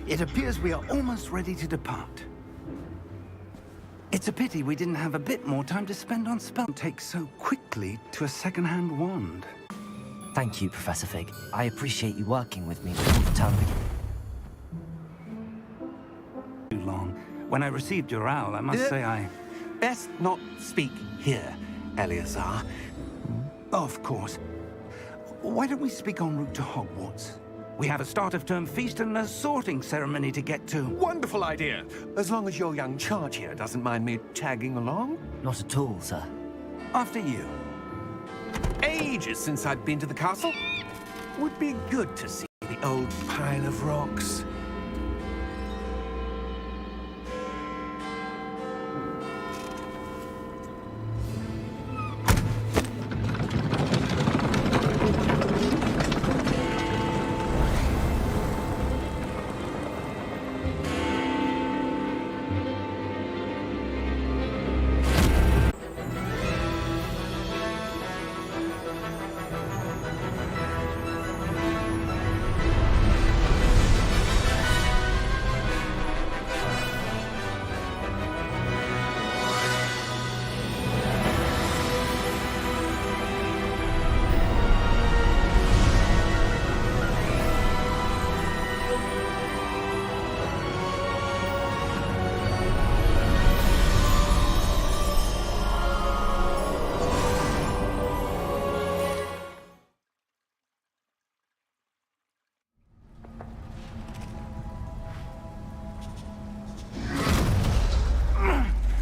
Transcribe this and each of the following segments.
It appears we are almost ready to depart. It's a pity we didn't have a bit more time to spend on spell. Takes so quickly to a second-hand wand. Thank you, Professor Fig. I appreciate you working with me all the time. Too long. When I received your owl, I must say I... Best not speak here, Eleazar. Of course. Why don't we speak en route to Hogwarts? We have a start-of-term feast and a sorting ceremony to get to. Wonderful idea. As long as your young charge here doesn't mind me tagging along. Not at all, sir. After you. Ages since I've been to the castle. Would be good to see the old pile of rocks.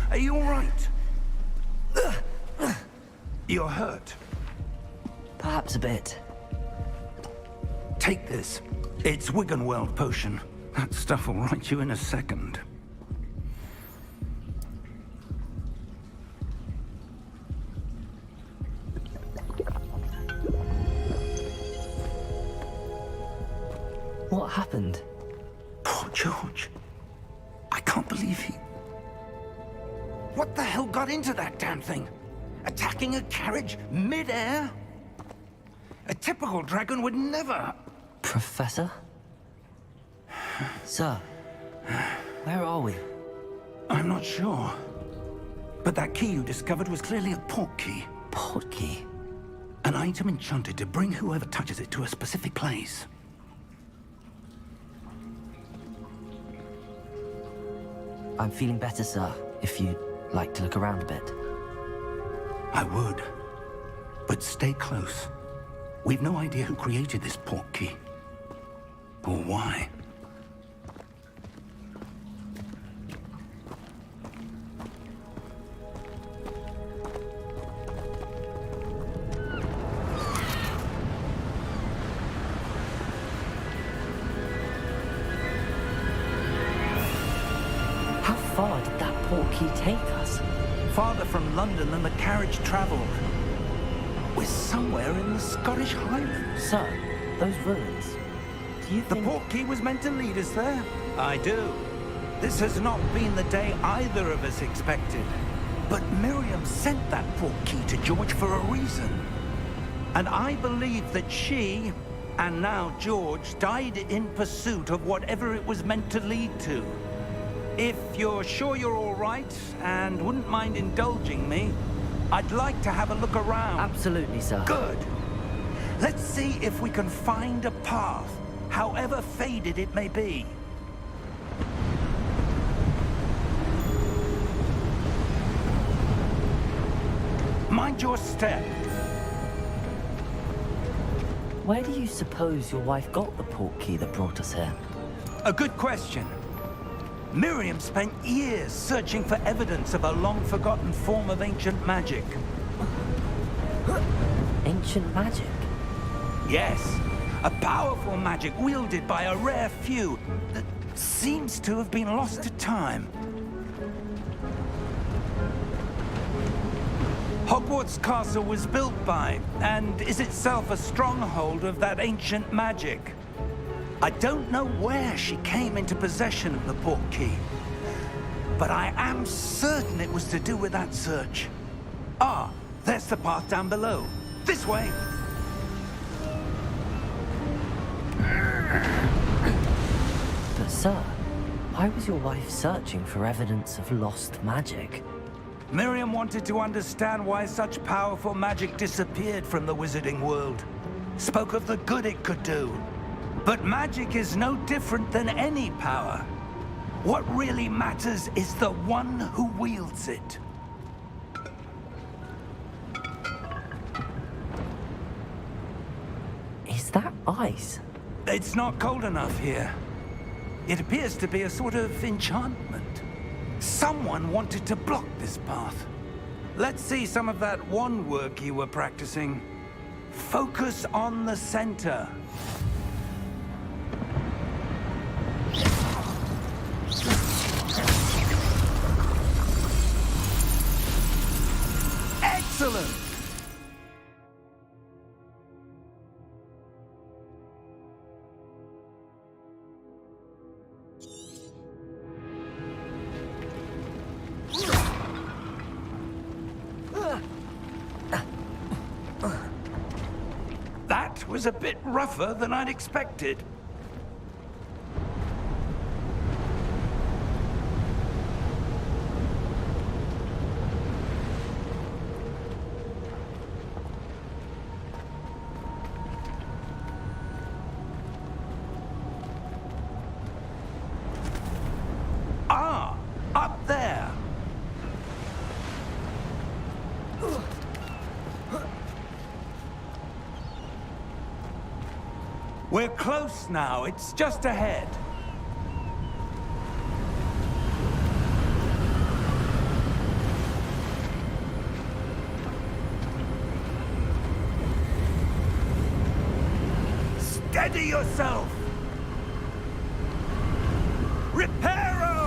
Are you all right? You're hurt. Perhaps a bit. Take this. It's Wiggenweld potion. That stuff will right you in a second. What happened? Poor George. I can't believe he... What the hell got into that damn thing? Attacking a carriage mid-air? A typical dragon would never... Professor? Sir, where are we? I'm not sure. But that key you discovered was clearly a port key. Port key? An item enchanted to bring whoever touches it to a specific place. I'm feeling better, sir, if you'd like to look around a bit. I would. But stay close. We've no idea who created this port key. Or why. How far did that port key take us? Farther from London than the carriage traveled. We're somewhere in the Scottish Highlands. Sir, those ruins. Do you The think... port key was meant to lead us there? I do. This has not been the day either of us expected. But Miriam sent that port key to George for a reason. And I believe that she, and now George, died in pursuit of whatever it was meant to lead to. If you're sure you're all right, and wouldn't mind indulging me, I'd like to have a look around. Absolutely, sir. Good. Let's see if we can find a path, however faded it may be. Mind your step. Where do you suppose your wife got the portkey that brought us here? A good question. Miriam spent years searching for evidence of a long-forgotten form of ancient magic. Ancient magic? Yes, a powerful magic wielded by a rare few that seems to have been lost to time. Hogwarts Castle was built by, and is itself a stronghold of that ancient magic. I don't know where she came into possession of the portkey, but I am certain it was to do with that search. Ah, there's the path down below. This way! But sir, why was your wife searching for evidence of lost magic? Miriam wanted to understand why such powerful magic disappeared from the wizarding world. Spoke of the good it could do. But magic is no different than any power. What really matters is the one who wields it. Is that ice? It's not cold enough here. It appears to be a sort of enchantment. Someone wanted to block this path. Let's see some of that wand work you were practicing. Focus on the center. Excellent! That was a bit rougher than I'd expected. Ah, up there. We're close now. It's just ahead. Steady yourself! Reparo!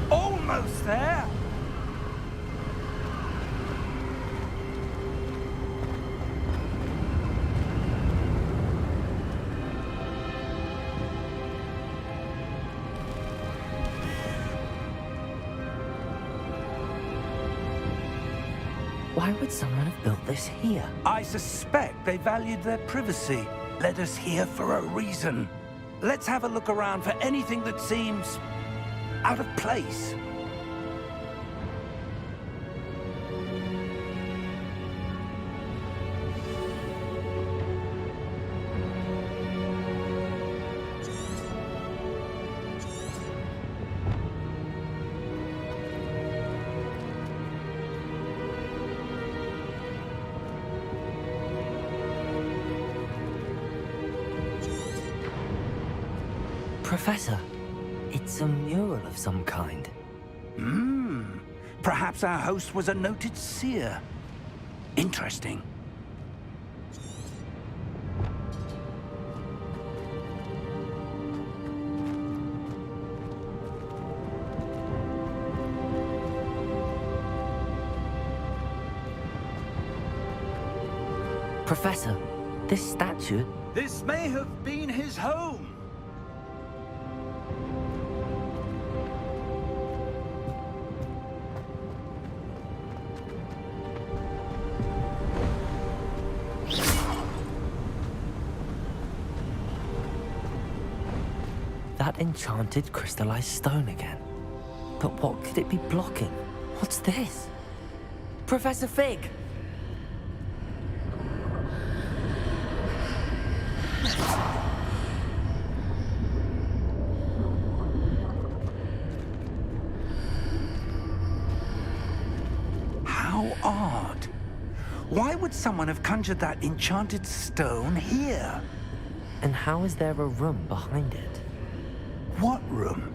Almost there. Why would someone have built this here? I suspect they valued their privacy. Led us here for a reason. Let's have a look around for anything that seems out of place. Professor, it's a mural of some kind. Perhaps our host was a noted seer. Interesting. Professor, This statue? This may have been his home. That enchanted crystallized stone again. But what could it be blocking? What's this? Professor Fig! How odd. Why would someone have conjured that enchanted stone here? And how is there a room behind it? What room?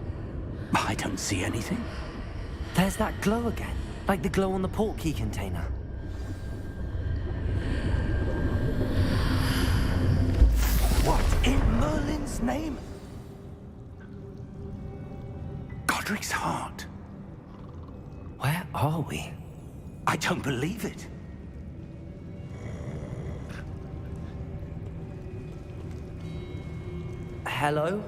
I don't see anything. There's that glow again, like the glow on the portkey container. What in Merlin's name? Godric's heart. Where are we? I don't believe it. Hello?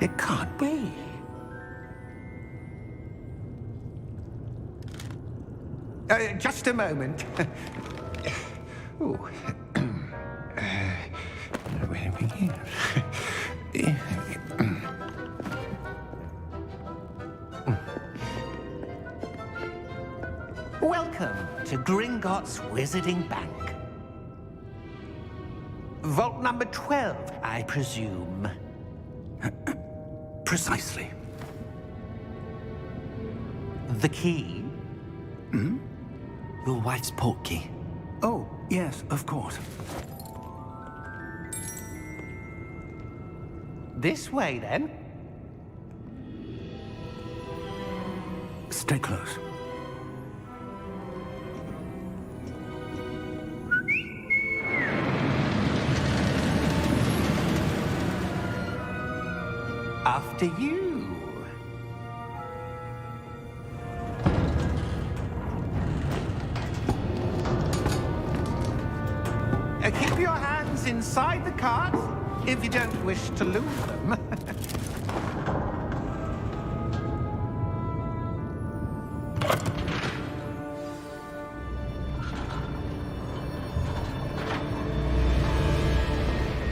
It can't be. Just a moment. Ooh. Where do we begin? Welcome to Gringotts Wizarding Bank. Vault number 12, I presume. Precisely. The key? Your wife's portkey. Oh, yes, of course. This way, then. Stay close. After you. Keep your hands inside the cart if you don't wish to lose them.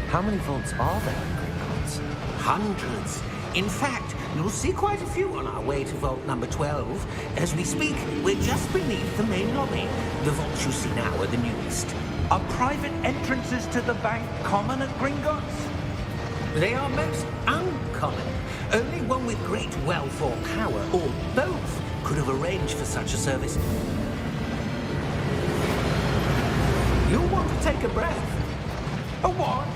How many vaults are there in Gringotts? Hundreds. In fact, you'll see quite a few on our way to vault number 12. As we speak, we're just beneath the main lobby. The vaults you see now are the newest. Are private entrances to the bank common at Gringotts? They are most uncommon. Only one with great wealth or power, or both, could have arranged for such a service. You'll want to take a breath. A what?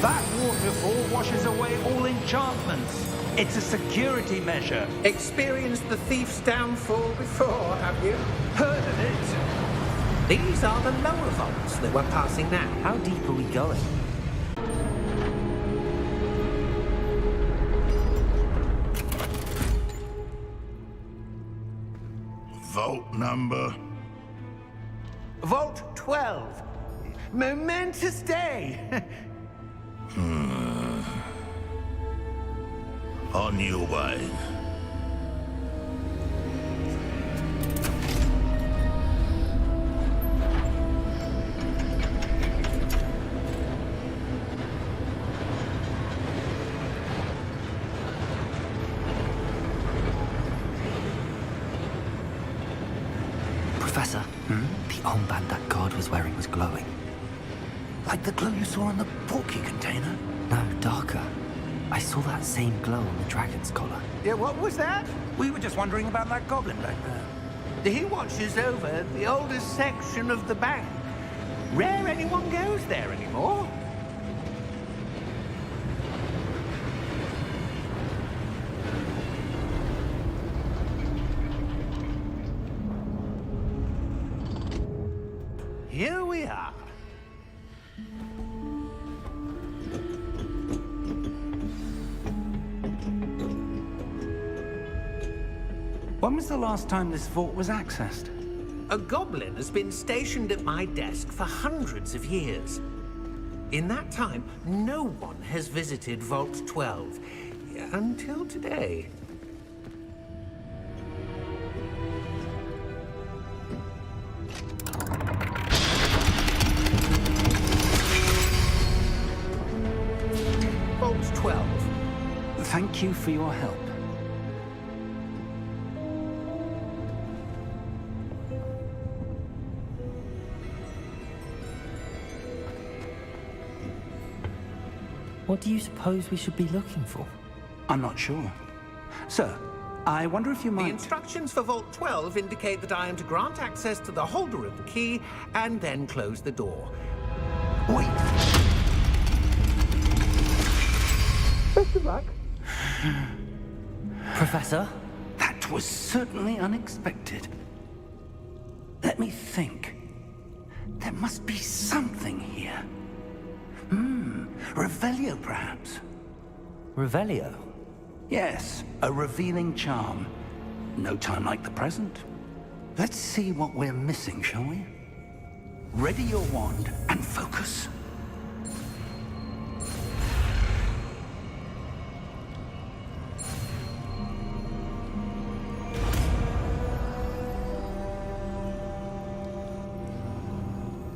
That waterfall washes away all enchantments. It's a security measure. Experienced the thief's downfall before, have you? Heard of it? These are the lower vaults that we're passing now. How deep are we going? Vault number? Vault 12. Momentous day. On your way. Professor, the armband that guard was wearing was glowing. Like the glow you saw on the portkey container? No, darker. I saw that same glow on the dragon's collar. Yeah, what was that? We were just wondering about that goblin back there. He watches over the oldest section of the bank. Rare anyone goes there anymore. here we are. When was the last time this vault was accessed? A goblin has been stationed at my desk for hundreds of years. In that time, no one has visited Vault 12 until today. Vault 12. Thank you for your help. What do you suppose we should be looking for? I'm not sure. Sir, I wonder if you The might... instructions for Vault 12 indicate that I am to grant access to the holder of the key and then close the door. Wait! Best of luck. Professor? That was certainly unexpected. Let me think. There must be something here. Revelio, perhaps? Revelio? Yes, a revealing charm. No time like the present. Let's see what we're missing, shall we? Ready your wand and focus.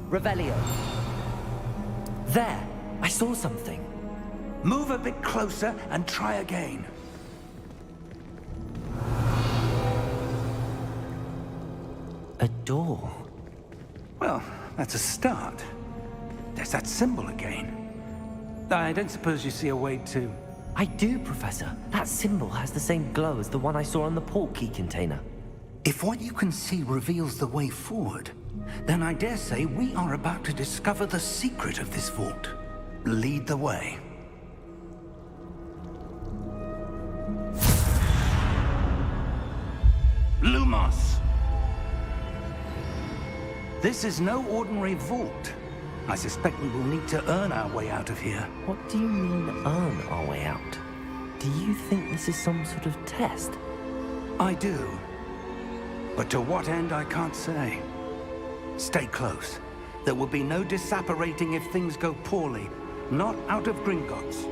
Revelio. There! I saw something. Move a bit closer and try again. A door. Well, that's a start. There's that symbol again. I don't suppose you see a way to... I do, Professor. That symbol has the same glow as the one I saw on the port key container. If what you can see reveals the way forward, then I dare say we are about to discover the secret of this vault. Lead the way. Lumos! This is no ordinary vault. I suspect we will need to earn our way out of here. What do you mean, earn our way out? Do you think this is some sort of test? I do. But to what end, I can't say. Stay close. There will be no disapparating if things go poorly. Not out of Gringotts.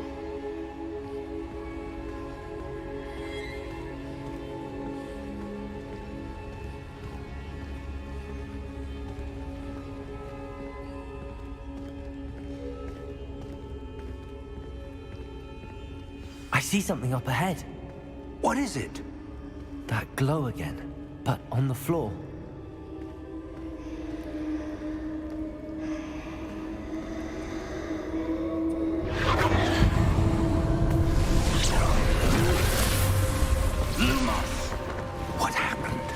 I see something up ahead. What is it? That glow again, but on the floor. Lumos! What happened?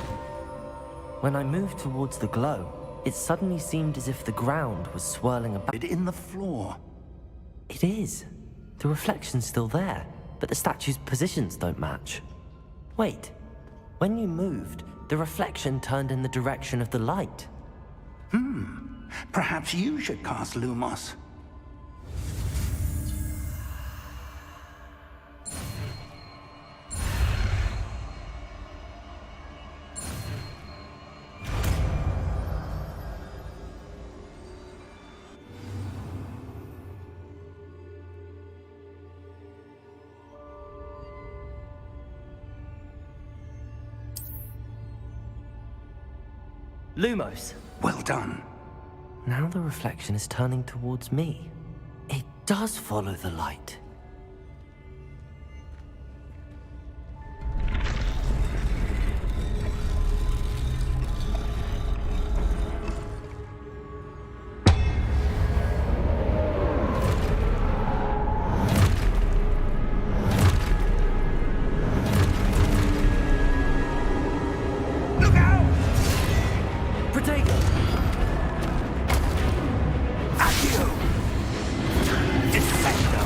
When I moved towards the glow, it suddenly seemed as if the ground was swirling about. In the floor. It is. The reflection's still there, but the statue's positions don't match. Wait, when you moved, the reflection turned in the direction of the light. Perhaps you should cast Lumos. Lumos! Well done. Now the reflection is turning towards me. It does follow the light. Look out! Protego! Accio! Defendo!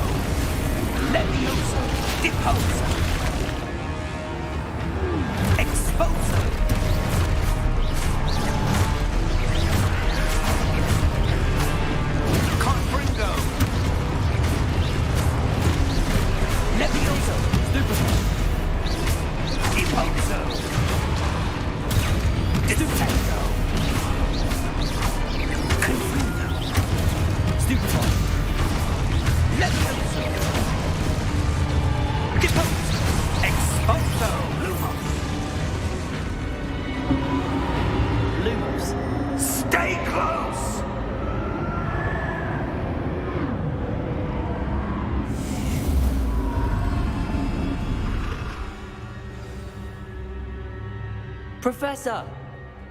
Professor!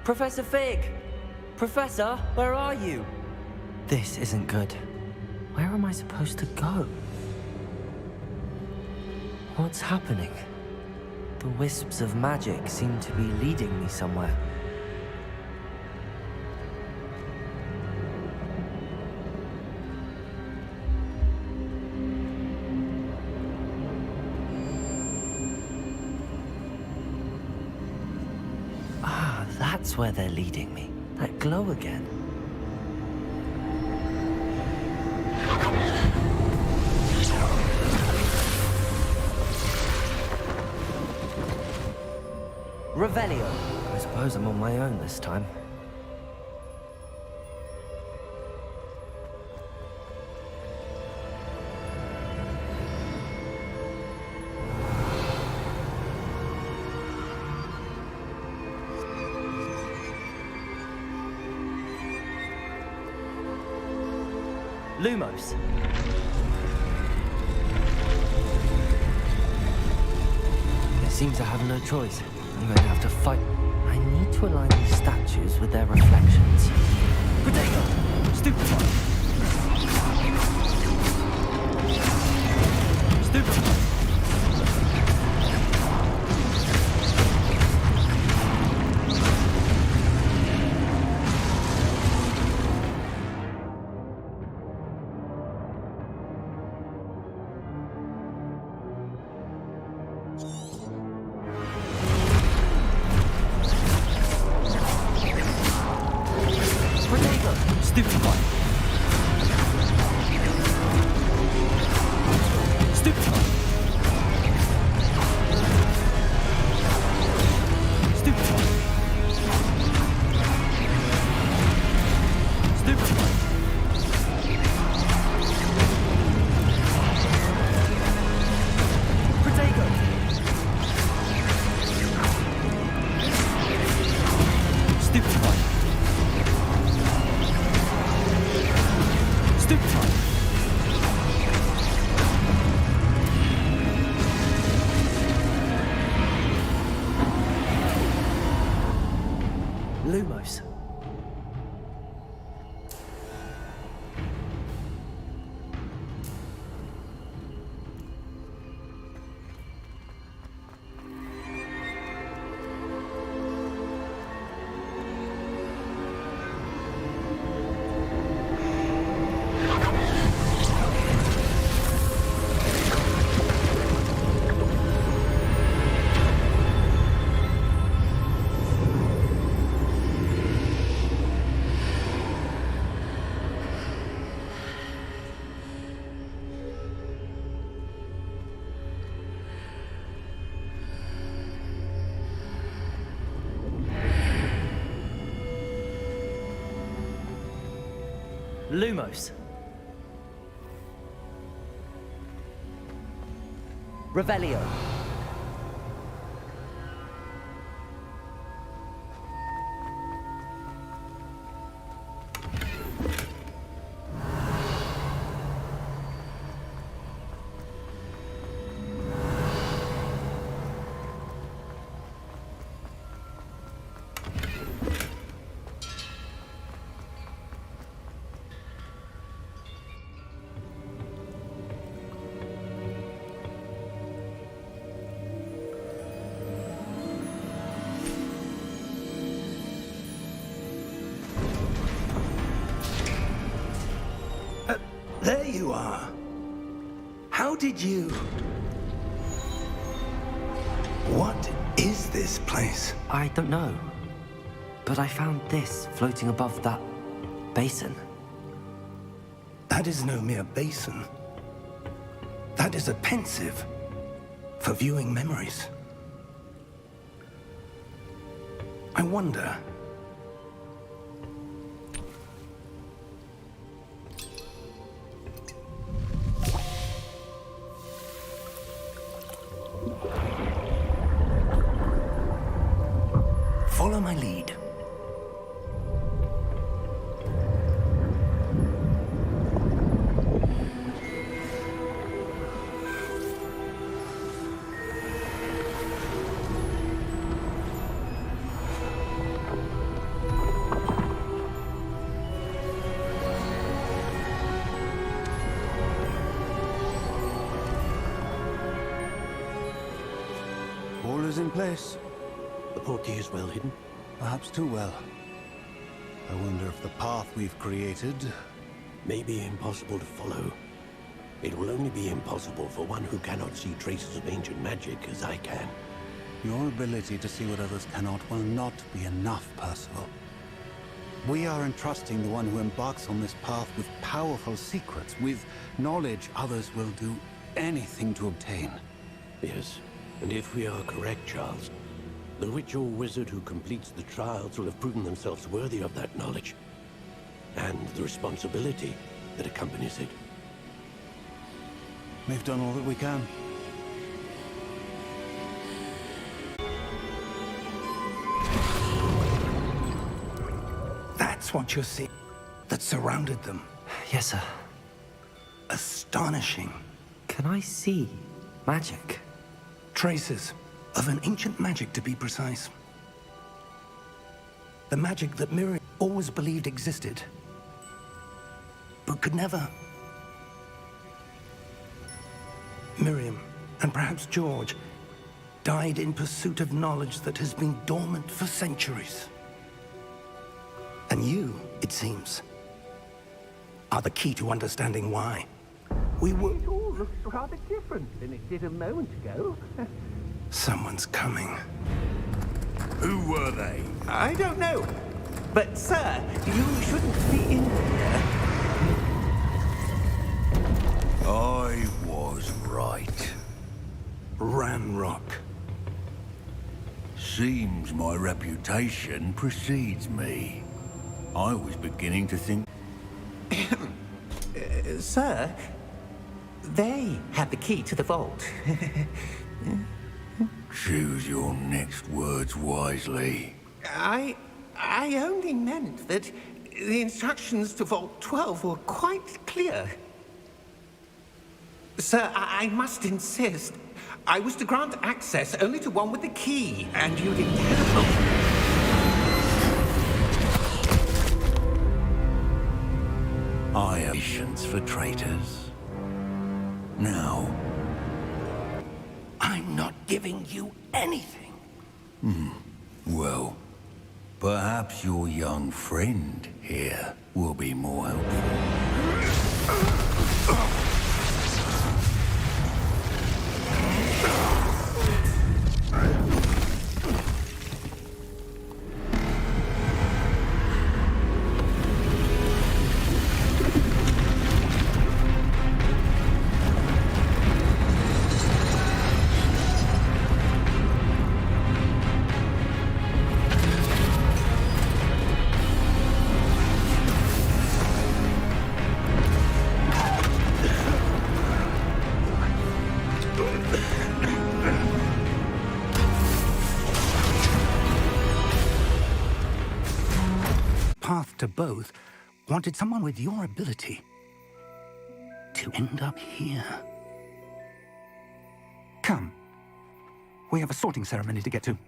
Professor Fig! Professor, where are you? This isn't good. Where am I supposed to go? What's happening? The wisps of magic seem to be leading me somewhere. Ah, that's where they're leading me. That glow again. Revelio. I suppose I'm on my own this time. Lumos. It seems I have no choice. I'm going to have to fight. I need to align these statues with their reflections. Protego! Stupefy! Stupefy! Lumos. Lumos. Revelio. There you are. How did you... What is this place? I don't know. But I found this floating above that basin. That is no mere basin. That is a pensive for viewing memories. I wonder... Follow my lead. is in place. The portkey is well hidden. Perhaps too well. I wonder if the path we've created... May be impossible to follow. It will only be impossible for one who cannot see traces of ancient magic as I can. Your ability to see what others cannot will not be enough, Percival. We are entrusting the one who embarks on this path with powerful secrets, with knowledge others will do anything to obtain. Yes, and if we are correct, Charles, the witch or wizard who completes the trials will have proven themselves worthy of that knowledge, and the responsibility that accompanies it. We've done all that we can. That's what you're seeing that surrounded them. Yes, sir. Astonishing. Can I see magic? Traces of an ancient magic, to be precise. The magic that Miriam always believed existed, but could never. Miriam, and perhaps George, died in pursuit of knowledge that has been dormant for centuries. And you, it seems, are the key to understanding why. We were... It all looks rather different than it did a moment ago. Someone's coming. Who were they? I don't know. But, sir, you shouldn't be in here. I was right. Ranrock. Seems my reputation precedes me. I was beginning to think... Sir, they had the key to the vault. Choose your next words wisely. I only meant that the instructions to Vault 12 were quite clear. Sir, I must insist. I was to grant access only to one with the key, and you didn't have... I have patience for traitors. Now, I'm not giving you anything. well, perhaps your young friend here will be more helpful. Path to both wanted someone with your ability to end up here. Come. We have a sorting ceremony to get to.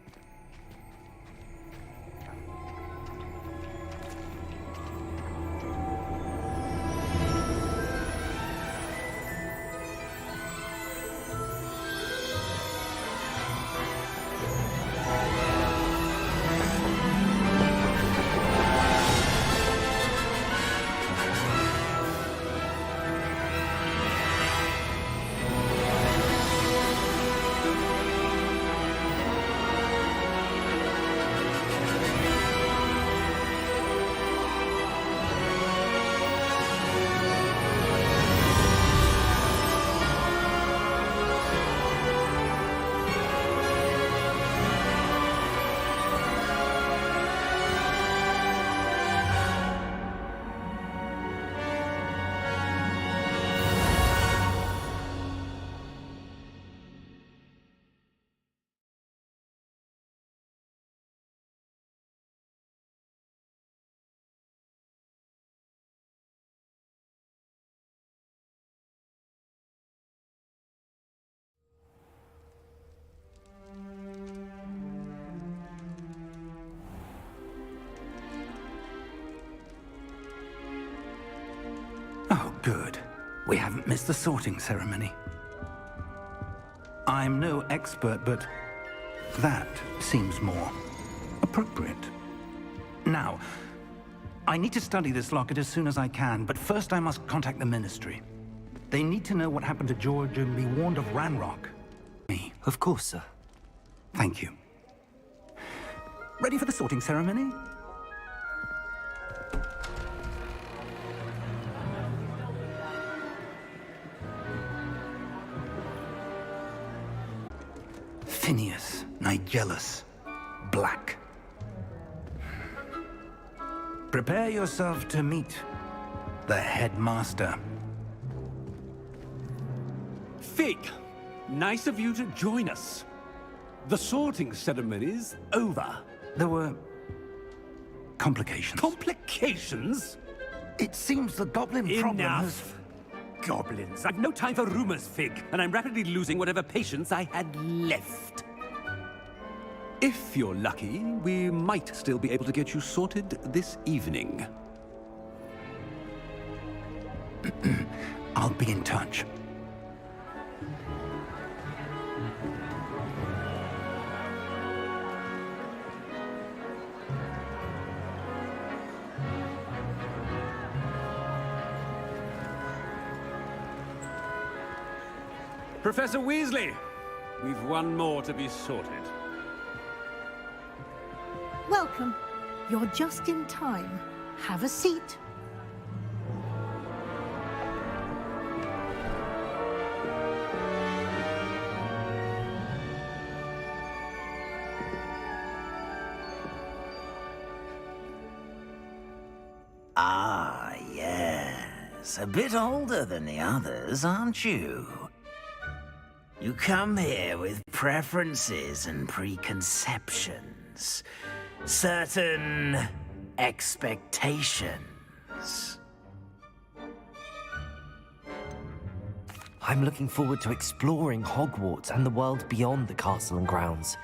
Oh, good. We haven't missed the sorting ceremony. I'm no expert, but That seems more appropriate. Now, I need to study this locket as soon as I can, but first I must contact the Ministry. They need to know what happened to George and be warned of Ranrock. Me. Of course, sir. Thank you. Ready for the sorting ceremony? Phineas, Nigellus, Black. Prepare yourself to meet the headmaster. Fig, nice of you to join us. The sorting ceremony's over. There were complications. Complications? It seems the goblin problem has... Enough. Goblins. I've no time for rumors, Fig, and I'm rapidly losing whatever patience I had left. If you're lucky, we might still be able to get you sorted this evening. I'll be in touch. Professor Weasley, we've one more to be sorted. Welcome. You're just in time. Have a seat. Ah, yes. A bit older than the others, aren't you? You come here with preferences and preconceptions. Certain expectations. I'm looking forward to exploring Hogwarts and the world beyond the castle and grounds.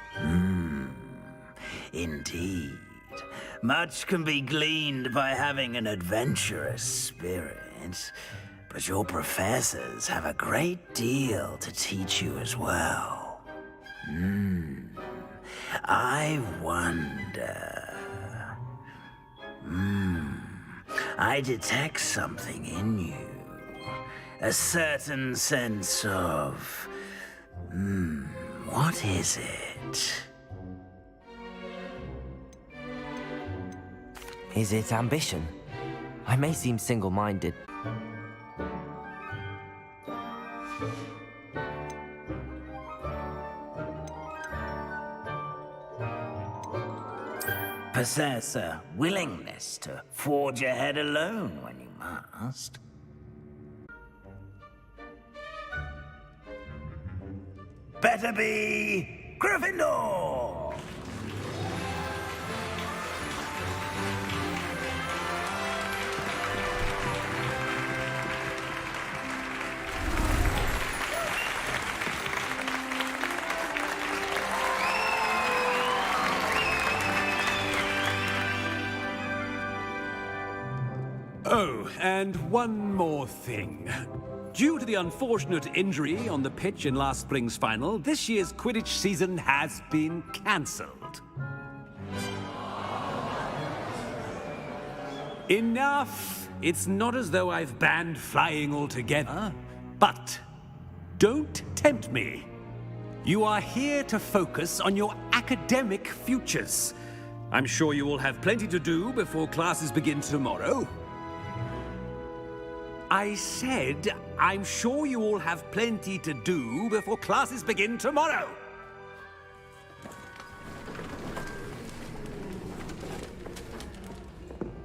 Indeed. Much can be gleaned by having an adventurous spirit, but your professors have a great deal to teach you as well. I wonder... I detect something in you. A certain sense of... what is it? Is it ambition? I may seem single-minded. Possess a willingness to forge ahead alone when you must. Better be Gryffindor! Oh, and one more thing. Due to the unfortunate injury on the pitch in last spring's final, this year's Quidditch season has been cancelled. Enough! It's not as though I've banned flying altogether, but don't tempt me. You are here to focus on your academic futures. I'm sure you will have plenty to do before classes begin tomorrow. I said, I'm sure you all have plenty to do before classes begin tomorrow.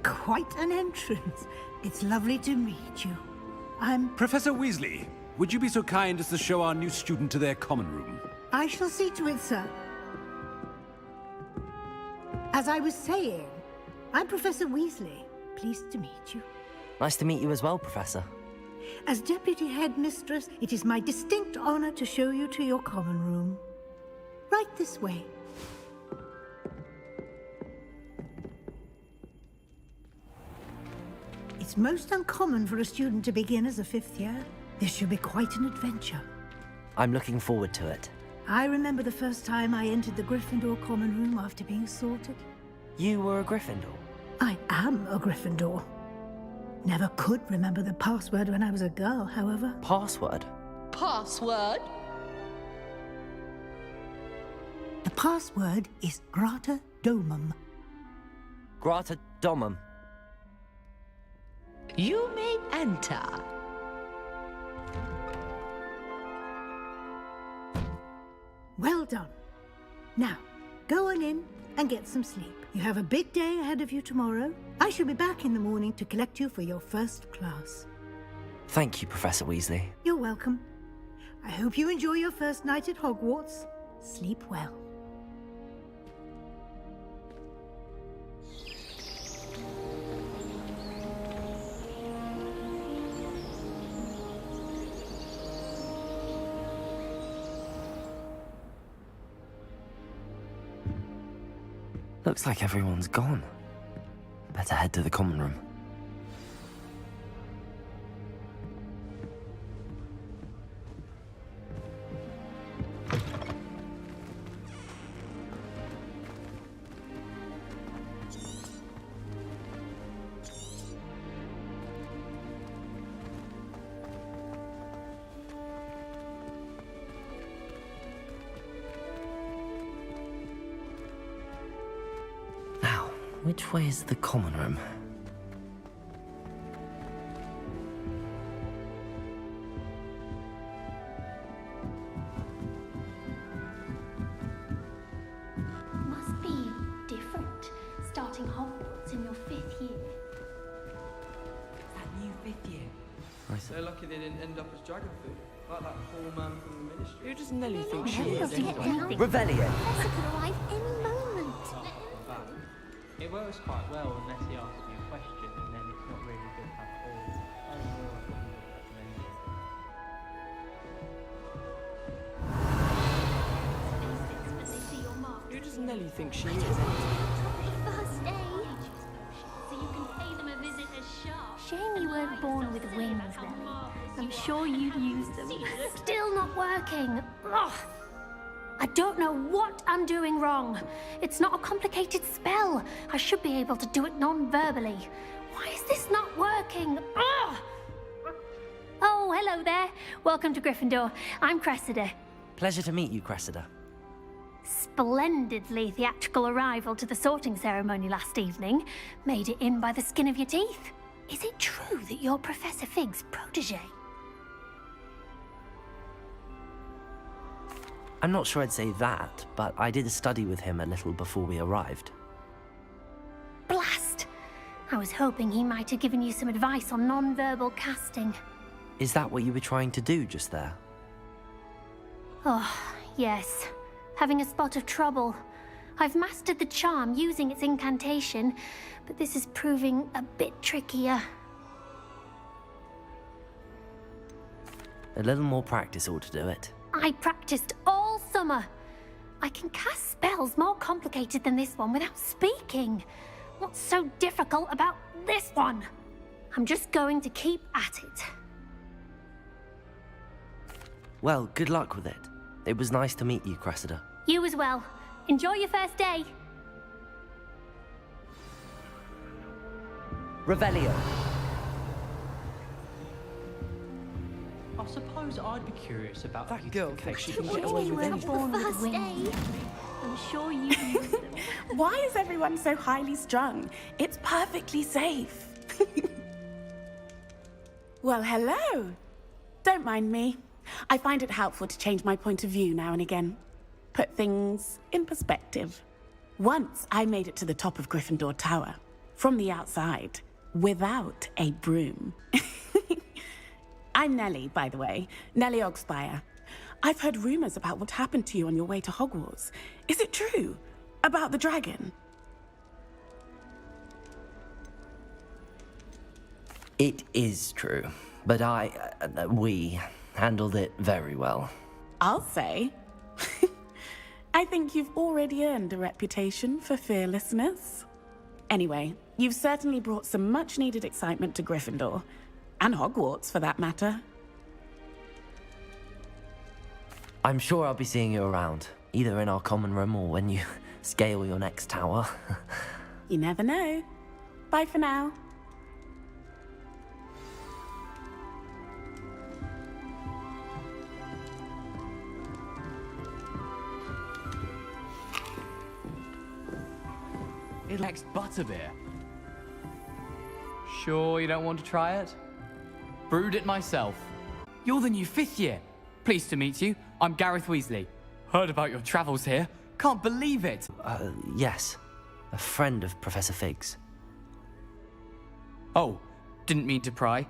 Quite an entrance. It's lovely to meet you. I'm... Professor Weasley, would you be so kind as to show our new student to their common room? I shall see to it, sir. As I was saying, I'm Professor Weasley. Pleased to meet you. Nice to meet you as well, Professor. As Deputy Headmistress, it is my distinct honor to show you to your common room. Right this way. It's most uncommon for a student to begin as a fifth year. This should be quite an adventure. I'm looking forward to it. I remember the first time I entered the Gryffindor common room after being sorted. You were a Gryffindor? I am a Gryffindor. Never could remember the password when I was a girl, however. Password? Password? The password is Grata Domum. Grata Domum. You may enter. Well done. Now, go on in and get some sleep. You have a big day ahead of you tomorrow. I shall be back in the morning to collect you for your first class. Thank you, Professor Weasley. You're welcome. I hope you enjoy your first night at Hogwarts. Sleep well. Looks like everyone's gone. Better head to the common room. Which way is the common room? Must be different, starting Hogwarts in your 5th year. That new 5th year. They're lucky they didn't end up as dragon food, like that poor man from the ministry. Who does Nelly think she Nelly is doesn't anyway? get anything. Revelio. Professor could arrive any moment. It works quite well unless he asks you a question, and then it's not really good at all. Who does Nelly think she is? First day. So you can pay them a visit as sharp. Shame you weren't born with wings then. I'm sure you'd use them. Still not working. Ugh. I don't know what I'm doing wrong. It's not a complicated spell. I should be able to do it non-verbally. Why is this not working? Ugh. Oh, hello there. Welcome to Gryffindor. I'm Cressida. Pleasure to meet you, Cressida. Splendidly theatrical arrival to the sorting ceremony last evening. Made it in by the skin of your teeth. Is it true that you're Professor Fig's protege? I'm not sure I'd say that, but I did study with him a little before we arrived. Blast! I was hoping he might have given you some advice on non-verbal casting. Is that what you were trying to do just there? Oh, yes. Having a spot of trouble. I've mastered the charm using its incantation, but this is proving a bit trickier. A little more practice ought to do it. I practiced all summer. I can cast spells more complicated than this one without speaking. What's so difficult about this one? I'm just going to keep at it. Well, good luck with it. It was nice to meet you, Cressida. You as well. Enjoy your first day. Revelio. I suppose I'd be curious about That girl thinks she can get Shame away you with weren't anything. born with wings. I'm sure you use them. Why is everyone so highly strung? It's perfectly safe. Well, hello. Don't mind me. I find it helpful to change my point of view now and again. Put things in perspective. Once I made it to the top of Gryffindor Tower, from the outside, without a broom. I'm Nellie, by the way. Nellie Ogspire. I've heard rumors about what happened to you on your way to Hogwarts. Is it true? About the dragon? It is true, but we handled it very well. I'll say. I think you've already earned a reputation for fearlessness. Anyway, you've certainly brought some much-needed excitement to Gryffindor. And Hogwarts, for that matter. I'm sure I'll be seeing you around, either in our common room or when you scale your next tower. You never know. Bye for now. It lacks butterbeer. Sure you don't want to try it? Brewed it myself. You're the new 5th year. Pleased to meet you. I'm Gareth Weasley. Heard about your travels here. Can't believe it. Yes. A friend of Professor Fig's. Oh, didn't mean to pry.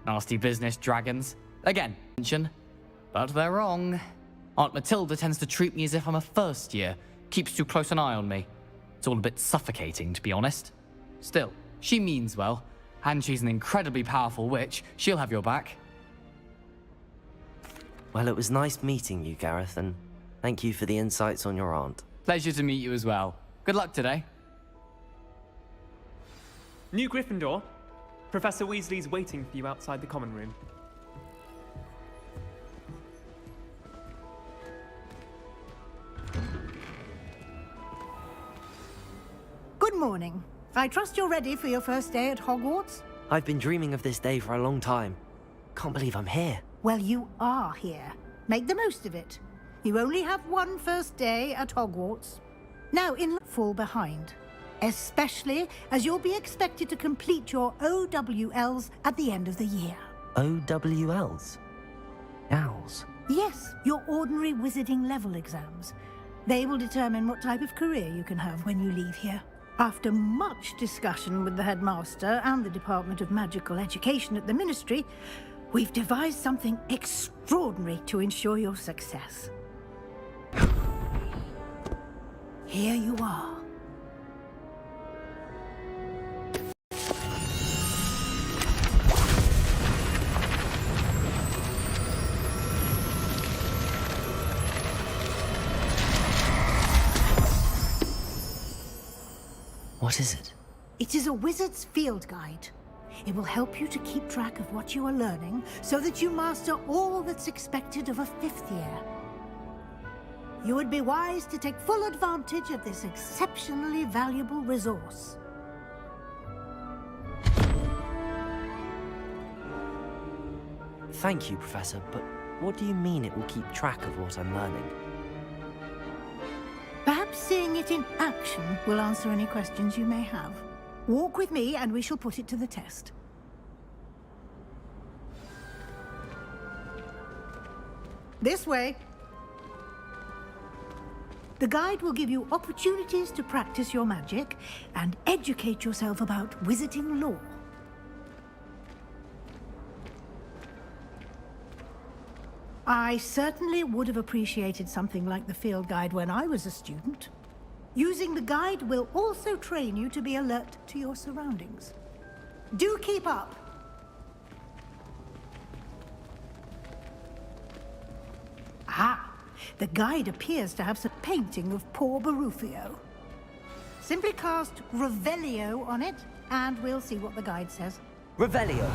Nasty business, dragons. Again, mention. But they're wrong. Aunt Matilda tends to treat me as if I'm a first year. Keeps too close an eye on me. It's all a bit suffocating, to be honest. Still, she means well. And she's an incredibly powerful witch. She'll have your back. Well, it was nice meeting you, Gareth, and thank you for the insights on your aunt. Pleasure to meet you as well. Good luck today. New Gryffindor. Professor Weasley's waiting for you outside the common room. Good morning. I trust you're ready for your first day at Hogwarts? I've been dreaming of this day for a long time. Can't believe I'm here. Well, you are here. Make the most of it. You only have one first day at Hogwarts. Now, fall behind. Especially as you'll be expected to complete your OWLs at the end of the year. OWLs? Owls? Yes, your ordinary wizarding level exams. They will determine what type of career you can have when you leave here. After much discussion with the headmaster and the Department of Magical Education at the Ministry, we've devised something extraordinary to ensure your success. Here you are. What is it? It is a wizard's field guide. It will help you to keep track of what you are learning so that you master all that's expected of a 5th year. You would be wise to take full advantage of this exceptionally valuable resource. Thank you, Professor, but what do you mean it will keep track of what I'm learning? Perhaps seeing it in action will answer any questions you may have. Walk with me and we shall put it to the test. This way. The guide will give you opportunities to practice your magic and educate yourself about wizarding lore. I certainly would have appreciated something like the field guide when I was a student. Using the guide will also train you to be alert to your surroundings. Do keep up! Ah, the guide appears to have some painting of poor Barufio. Simply cast Revelio on it, and we'll see what the guide says. Revelio!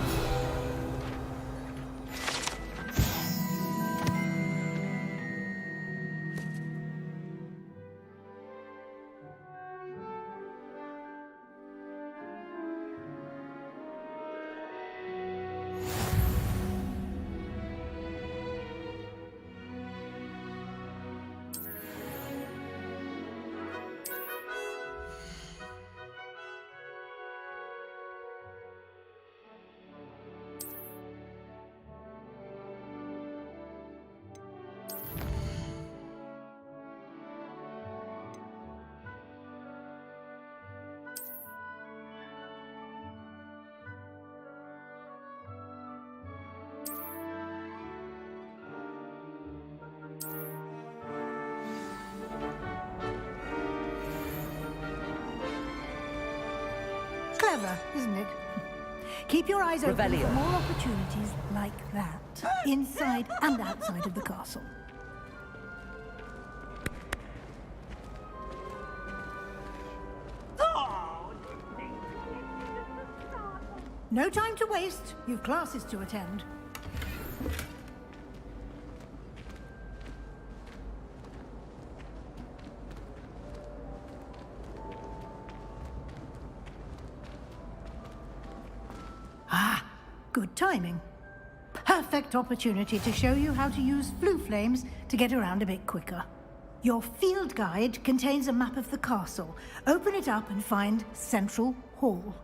Clever, isn't it? Keep your eyes open Revelio. for more opportunities like that, inside and outside of the castle. No time to waste. You've classes to attend. Good timing. Perfect opportunity to show you how to use flue flames to get around a bit quicker. Your field guide contains a map of the castle. Open it up and find Central Hall.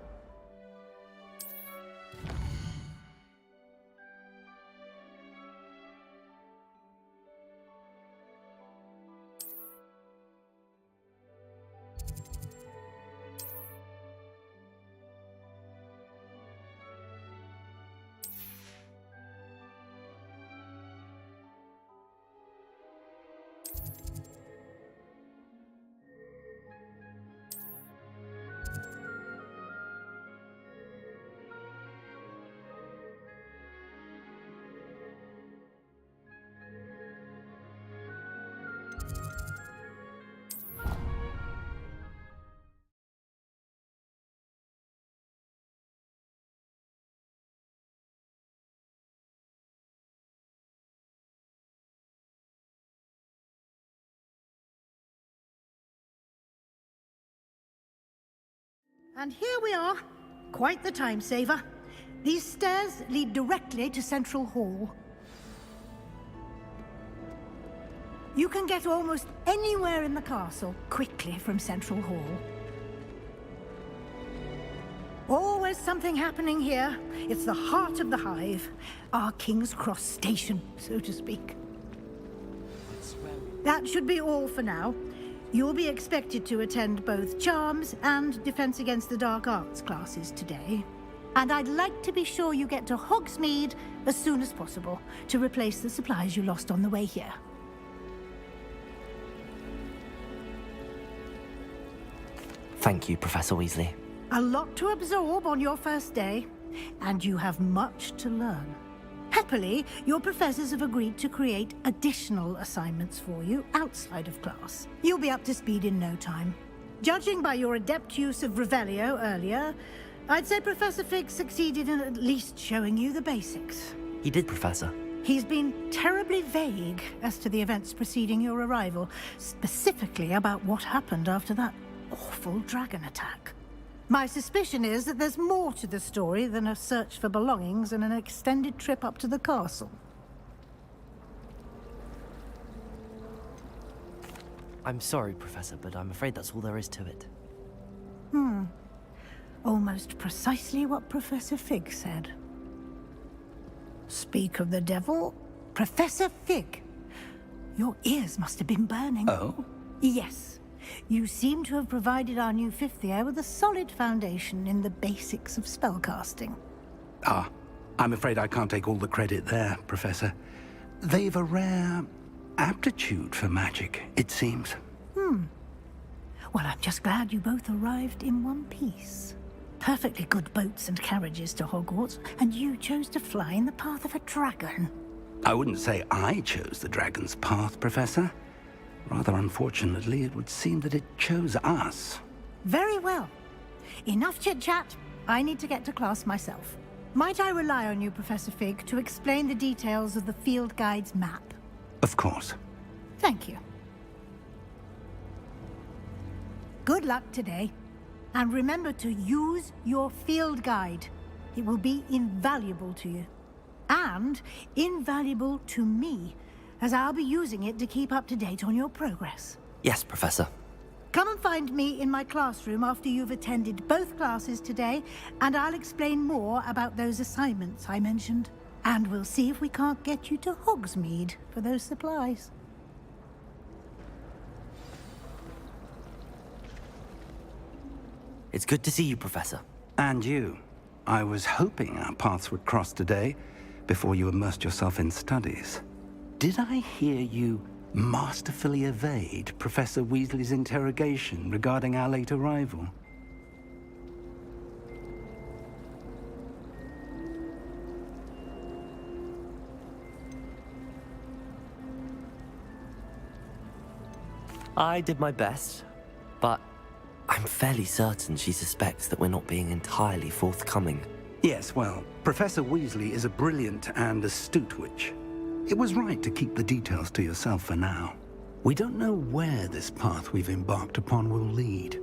And here we are. Quite the time saver. These stairs lead directly to Central Hall. You can get almost anywhere in the castle quickly from Central Hall. Always something happening here. It's the heart of the Hive. Our King's Cross station, so to speak. That should be all for now. You'll be expected to attend both Charms and Defense Against the Dark Arts classes today. And I'd like to be sure you get to Hogsmeade as soon as possible to replace the supplies you lost on the way here. Thank you, Professor Weasley. A lot to absorb on your first day, and you have much to learn. Happily, your professors have agreed to create additional assignments for you outside of class. You'll be up to speed in no time. Judging by your adept use of Revelio earlier, I'd say Professor Fig succeeded in at least showing you the basics. He did, Professor. He's been terribly vague as to the events preceding your arrival, specifically about what happened after that awful dragon attack. My suspicion is that there's more to the story than a search for belongings and an extended trip up to the castle. I'm sorry, Professor, but I'm afraid that's all there is to it. Almost precisely what Professor Fig said. Speak of the devil, Professor Fig. Your ears must have been burning. Oh? Yes. You seem to have provided our new fifth year with a solid foundation in the basics of spellcasting. Ah, I'm afraid I can't take all the credit there, Professor. They've a rare aptitude for magic, it seems. Well, I'm just glad you both arrived in one piece. Perfectly good boats and carriages to Hogwarts, and you chose to fly in the path of a dragon. I wouldn't say I chose the dragon's path, Professor. Rather unfortunately, it would seem that it chose us. Very well. Enough chit-chat. I need to get to class myself. Might I rely on you, Professor Fig, to explain the details of the field guide's map? Of course. Thank you. Good luck today. And remember to use your field guide. It will be invaluable to you. And invaluable to me, as I'll be using it to keep up to date on your progress. Yes, Professor. Come and find me in my classroom after you've attended both classes today, and I'll explain more about those assignments I mentioned. And we'll see if we can't get you to Hogsmeade for those supplies. It's good to see you, Professor. And you. I was hoping our paths would cross today, before you immersed yourself in studies. Did I hear you masterfully evade Professor Weasley's interrogation regarding our late arrival? I did my best, but I'm fairly certain she suspects that we're not being entirely forthcoming. Yes, well, Professor Weasley is a brilliant and astute witch. It was right to keep the details to yourself for now. We don't know where this path we've embarked upon will lead.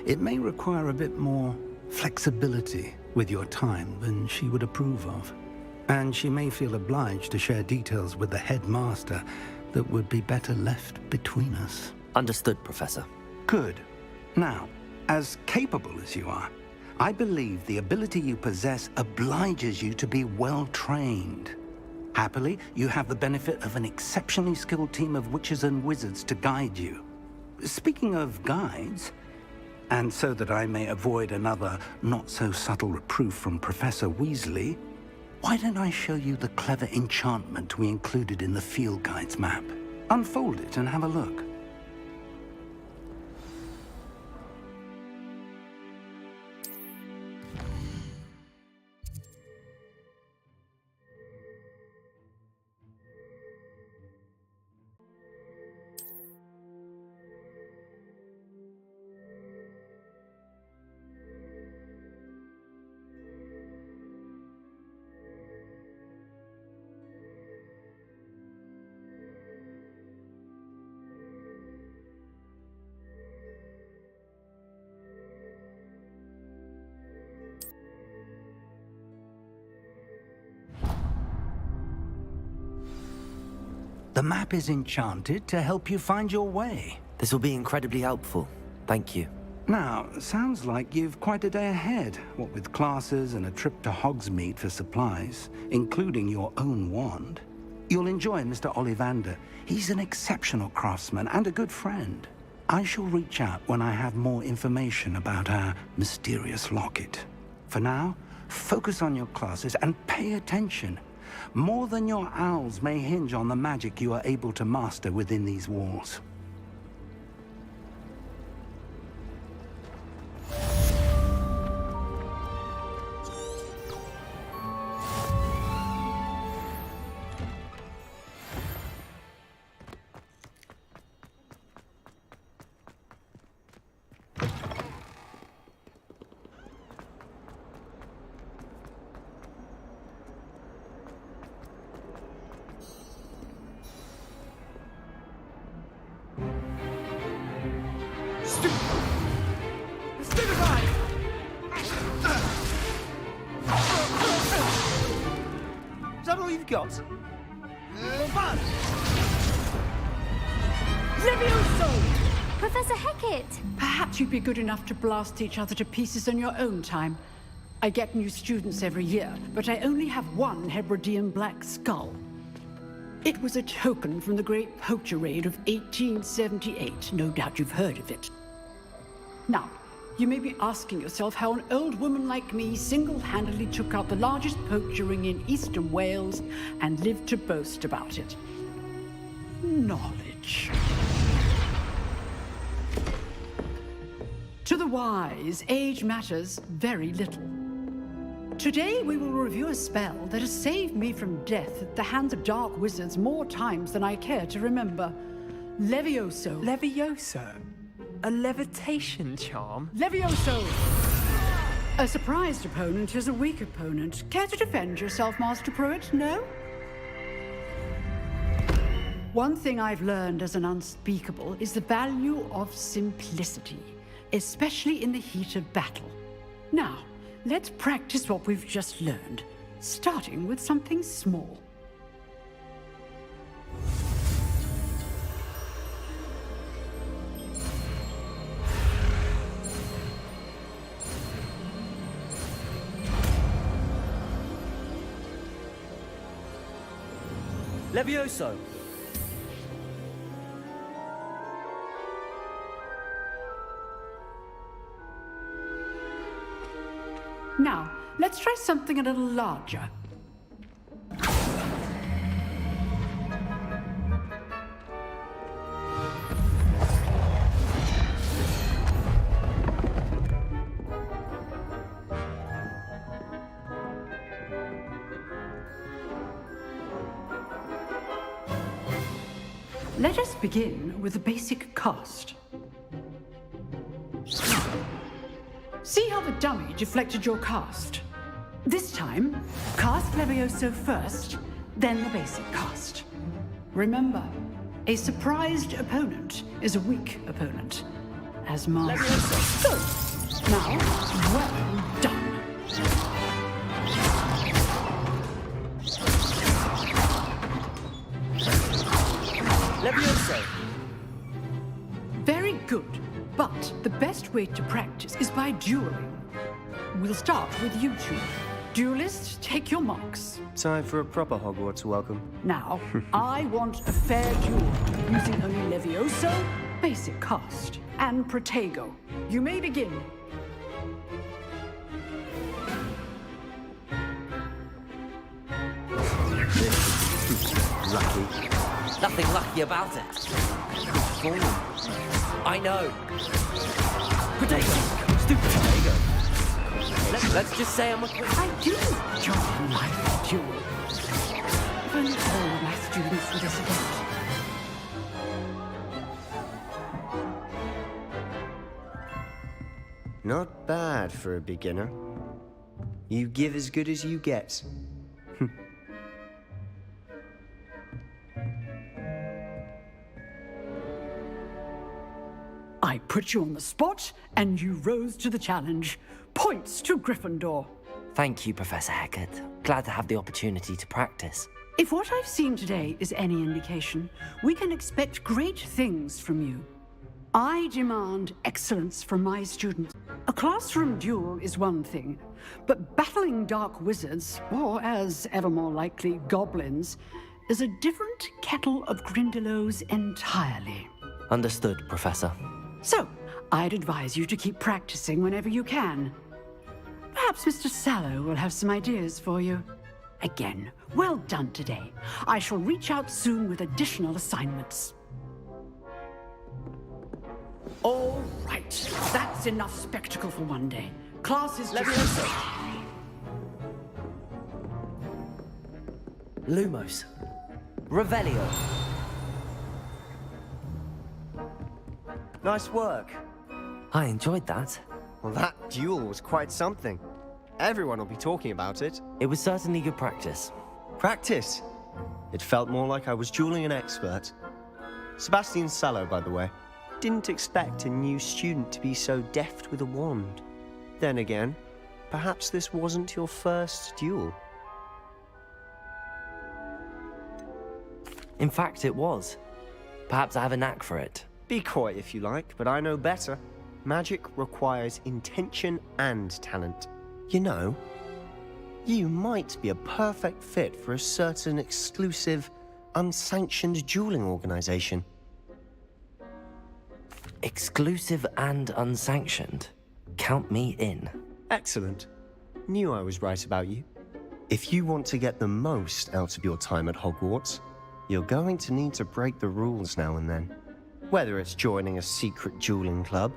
It may require a bit more flexibility with your time than she would approve of. And she may feel obliged to share details with the headmaster that would be better left between us. Understood, Professor. Good. Now, as capable as you are, I believe the ability you possess obliges you to be well trained. Happily, you have the benefit of an exceptionally skilled team of witches and wizards to guide you. Speaking of guides, and so that I may avoid another not-so-subtle reproof from Professor Weasley, why don't I show you the clever enchantment we included in the field guide's map? Unfold it and have a look. The map is enchanted to help you find your way. This will be incredibly helpful. Thank you. Now, sounds like you've quite a day ahead, what with classes and a trip to Hogsmeade for supplies, including your own wand. You'll enjoy Mr. Ollivander. He's an exceptional craftsman and a good friend. I shall reach out when I have more information about our mysterious locket. For now, focus on your classes and pay attention. More than your owls may hinge on the magic you are able to master within these walls. Is that all you've got? Professor Hecat! Perhaps you'd be good enough to blast each other to pieces on your own time. I get new students every year, but I only have one Hebridean black skull. It was a token from the Great Poacher Raid of 1878. No doubt you've heard of it. Now, you may be asking yourself how an old woman like me single-handedly took out the largest poacher ring in eastern Wales and lived to boast about it. Knowledge. To the wise, age matters very little. Today we will review a spell that has saved me from death at the hands of dark wizards more times than I care to remember. Levioso. Levioso? A levitation charm? Levioso! A surprised opponent is a weak opponent. Care to defend yourself, Master Pruitt? No? One thing I've learned as an unspeakable is the value of simplicity, especially in the heat of battle. Now, let's practice what we've just learned, starting with something small. Levioso! Now, let's try something a little larger. Let us begin with the basic cast. See how the dummy deflected your cast? This time, cast Levioso first, then the basic cast. Remember, a surprised opponent is a weak opponent, as Master. Good. Now, well done. Levioso! Very good. But the best way to practice is by dueling. We'll start with you two. Duelists, take your marks. Time for a proper Hogwarts welcome. Now, I want a fair duel, using only Levioso, basic cast, and Protego. You may begin. Lucky. Nothing lucky about it. Good form. I know. Protego! Stupid Protego! Let's just say I'm a... I do enjoy life duel. If only all my students were this adept. Not bad for a beginner. You give as good as you get. I put you on the spot, and you rose to the challenge. Points to Gryffindor. Thank you, Professor Hecat. Glad to have the opportunity to practice. If what I've seen today is any indication, we can expect great things from you. I demand excellence from my students. A classroom duel is one thing, but battling dark wizards, or as ever more likely, goblins, is a different kettle of Grindylows entirely. Understood, Professor. So, I'd advise you to keep practicing whenever you can. Perhaps Mr. Sallow will have some ideas for you. Again, well done today. I shall reach out soon with additional assignments. All right, that's enough spectacle for one day. Class is Levioso! Lumos. Revelio. Nice work. I enjoyed that. Well, that duel was quite something. Everyone will be talking about it. It was certainly good practice. Practice? It felt more like I was dueling an expert. Sebastian Sallow, by the way. Didn't expect a new student to be so deft with a wand. Then again, perhaps this wasn't your first duel. In fact, it was. Perhaps I have a knack for it. Be coy if you like, but I know better. Magic requires intention and talent. You know, you might be a perfect fit for a certain exclusive, unsanctioned dueling organization. Exclusive and unsanctioned? Count me in. Excellent. Knew I was right about you. If you want to get the most out of your time at Hogwarts, you're going to need to break the rules now and then. Whether it's joining a secret dueling club,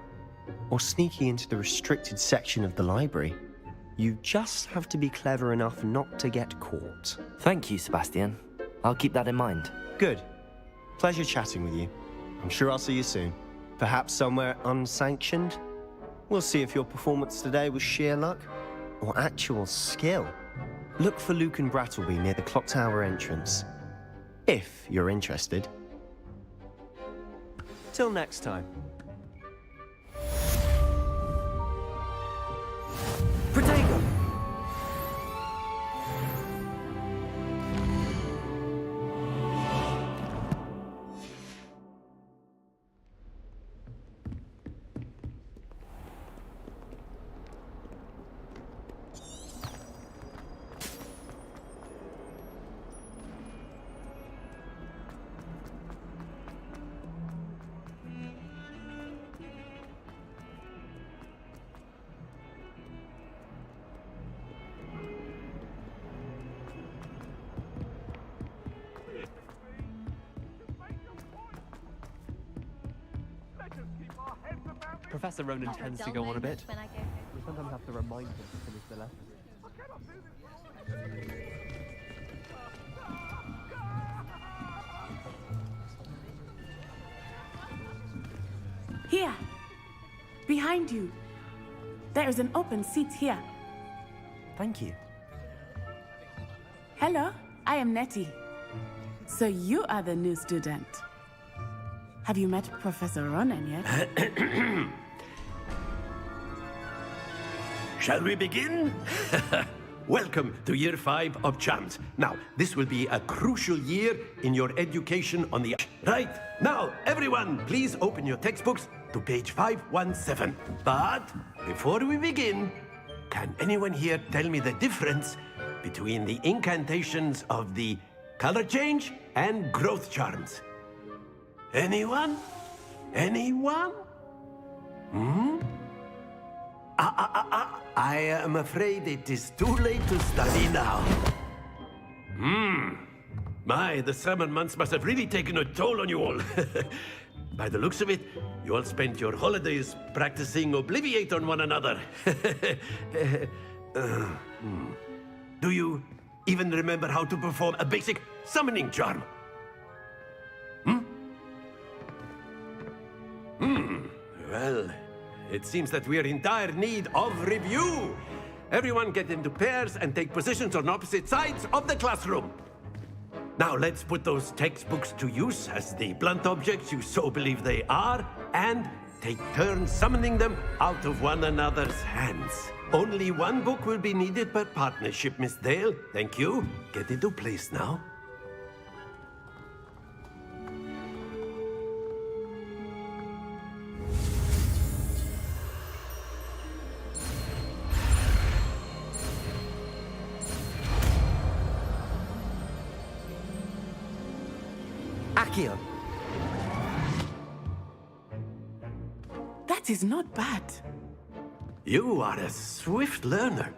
or sneaking into the restricted section of the library, you just have to be clever enough not to get caught. Thank you, Sebastian. I'll keep that in mind. Good. Pleasure chatting with you. I'm sure I'll see you soon. Perhaps somewhere unsanctioned? We'll see if your performance today was sheer luck, or actual skill. Look for Luke and Brattleby near the clock tower entrance. If you're interested. Till next time. Protego! Professor Ronan tends to go on a bit. We sometimes have to remind him to finish the lesson. Here, behind you. There is an open seat here. Thank you. Hello, I am Nettie. So you are the new student. Have you met Professor Ronan yet? Shall we begin? welcome to year 5 of charms. Now, this will be a crucial year in your education on the... Right, now, everyone, please open your textbooks to page 517. But before we begin, can anyone here tell me the difference between the incantations of the color change and growth charms? Anyone? Anyone? I am afraid it is too late to study now. My, the summer months must have really taken a toll on you all. By the looks of it, you all spent your holidays practicing Obliviate on one another. Do you even remember how to perform a basic summoning charm? Well, it seems that we are in dire need of review. Everyone get into pairs and take positions on opposite sides of the classroom. Now let's put those textbooks to use as the blunt objects you so believe they are, and take turns summoning them out of one another's hands. Only one book will be needed per partnership, Miss Dale. Thank you. Get into place now. Accio! That is not bad. You are a swift learner.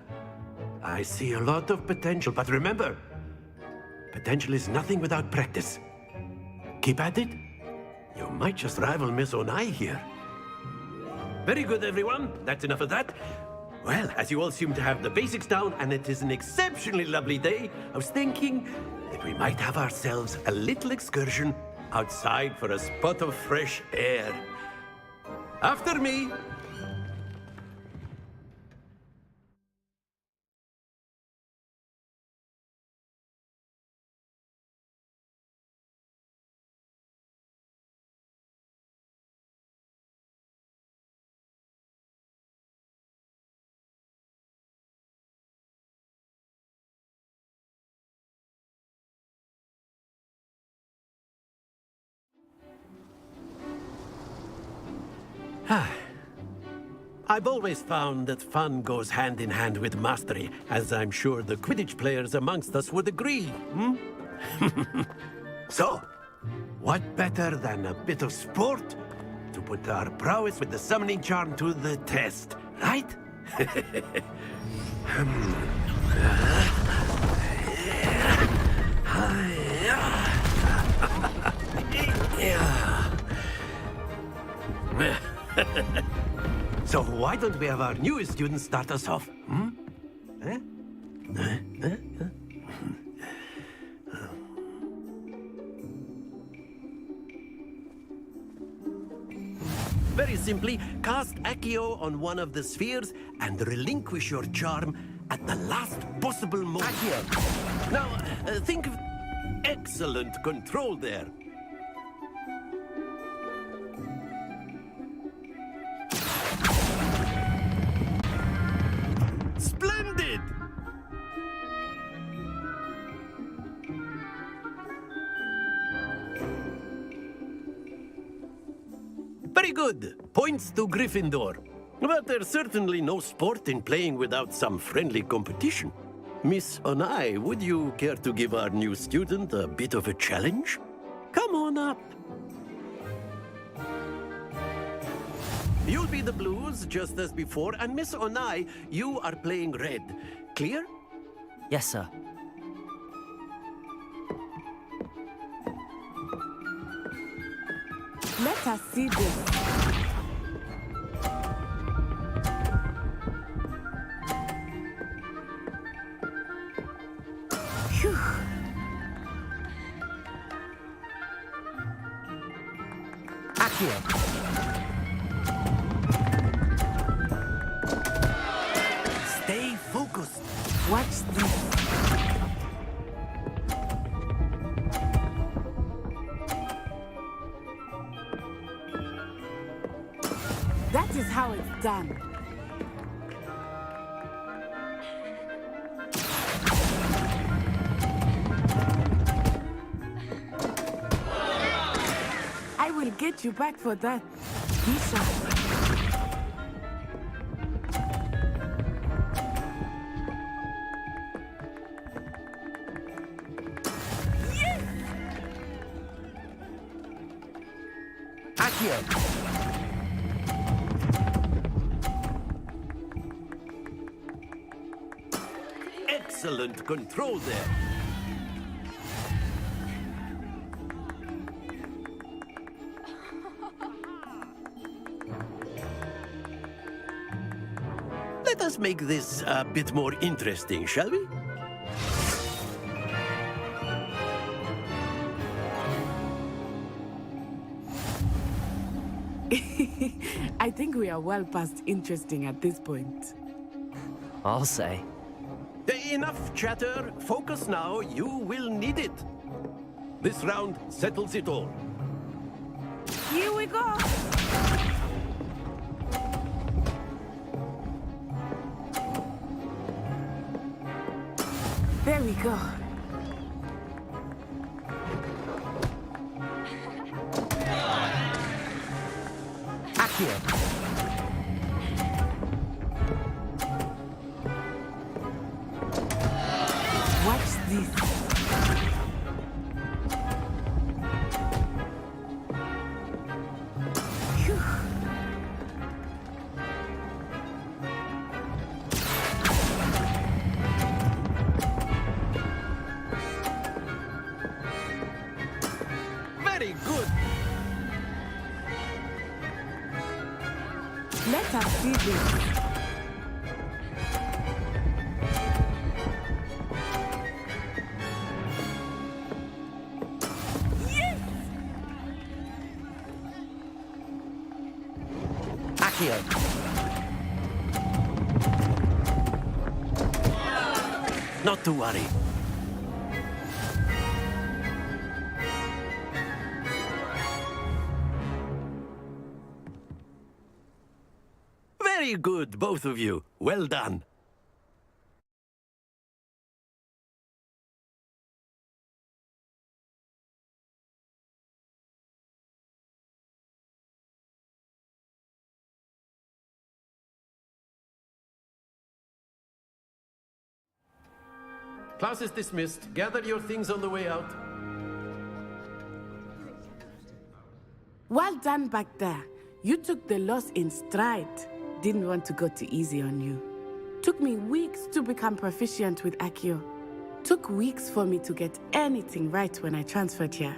I see a lot of potential, but remember, potential is nothing without practice. Keep at it. You might just rival Miss Onai here. Very good, everyone. That's enough of that. Well, as you all seem to have the basics down, and it is an exceptionally lovely day, I was thinking that we might have ourselves a little excursion outside for a spot of fresh air. After me. I've always found that fun goes hand in hand with mastery, as I'm sure the Quidditch players amongst us would agree, So, what better than a bit of sport to put our prowess with the summoning charm to the test, right? So why don't we have our newest student start us off? Very simply, cast Accio on one of the spheres and relinquish your charm at the last possible moment. Accio! Now, think of... Excellent control there. Splendid! Very good. Points to Gryffindor. But there's certainly no sport in playing without some friendly competition. Miss Onai, would you care to give our new student a bit of a challenge? Come on up. You'll be the blues, just as before, and Miss Onai, you are playing red. Clear? Yes, sir. Let us see this. Phew. Accio! Stay focused. Watch this. That is how it's done. get you back for that. Be sharp. Excellent control there. Let us make this a bit more interesting, shall we? I think we are well past interesting at this point. I'll say. Enough chatter. Focus now. You will need it. This round settles it all. Here we go. There we go. Accio. Watch this. Phew. Very good. Let us see this. Accio. Not to worry. Very good, both of you. Well done. Class is dismissed. Gather your things on the way out. Well done back there. You took the loss in stride. Didn't want to go too easy on you. Took me weeks to become proficient with Accio. Took weeks for me to get anything right when I transferred here.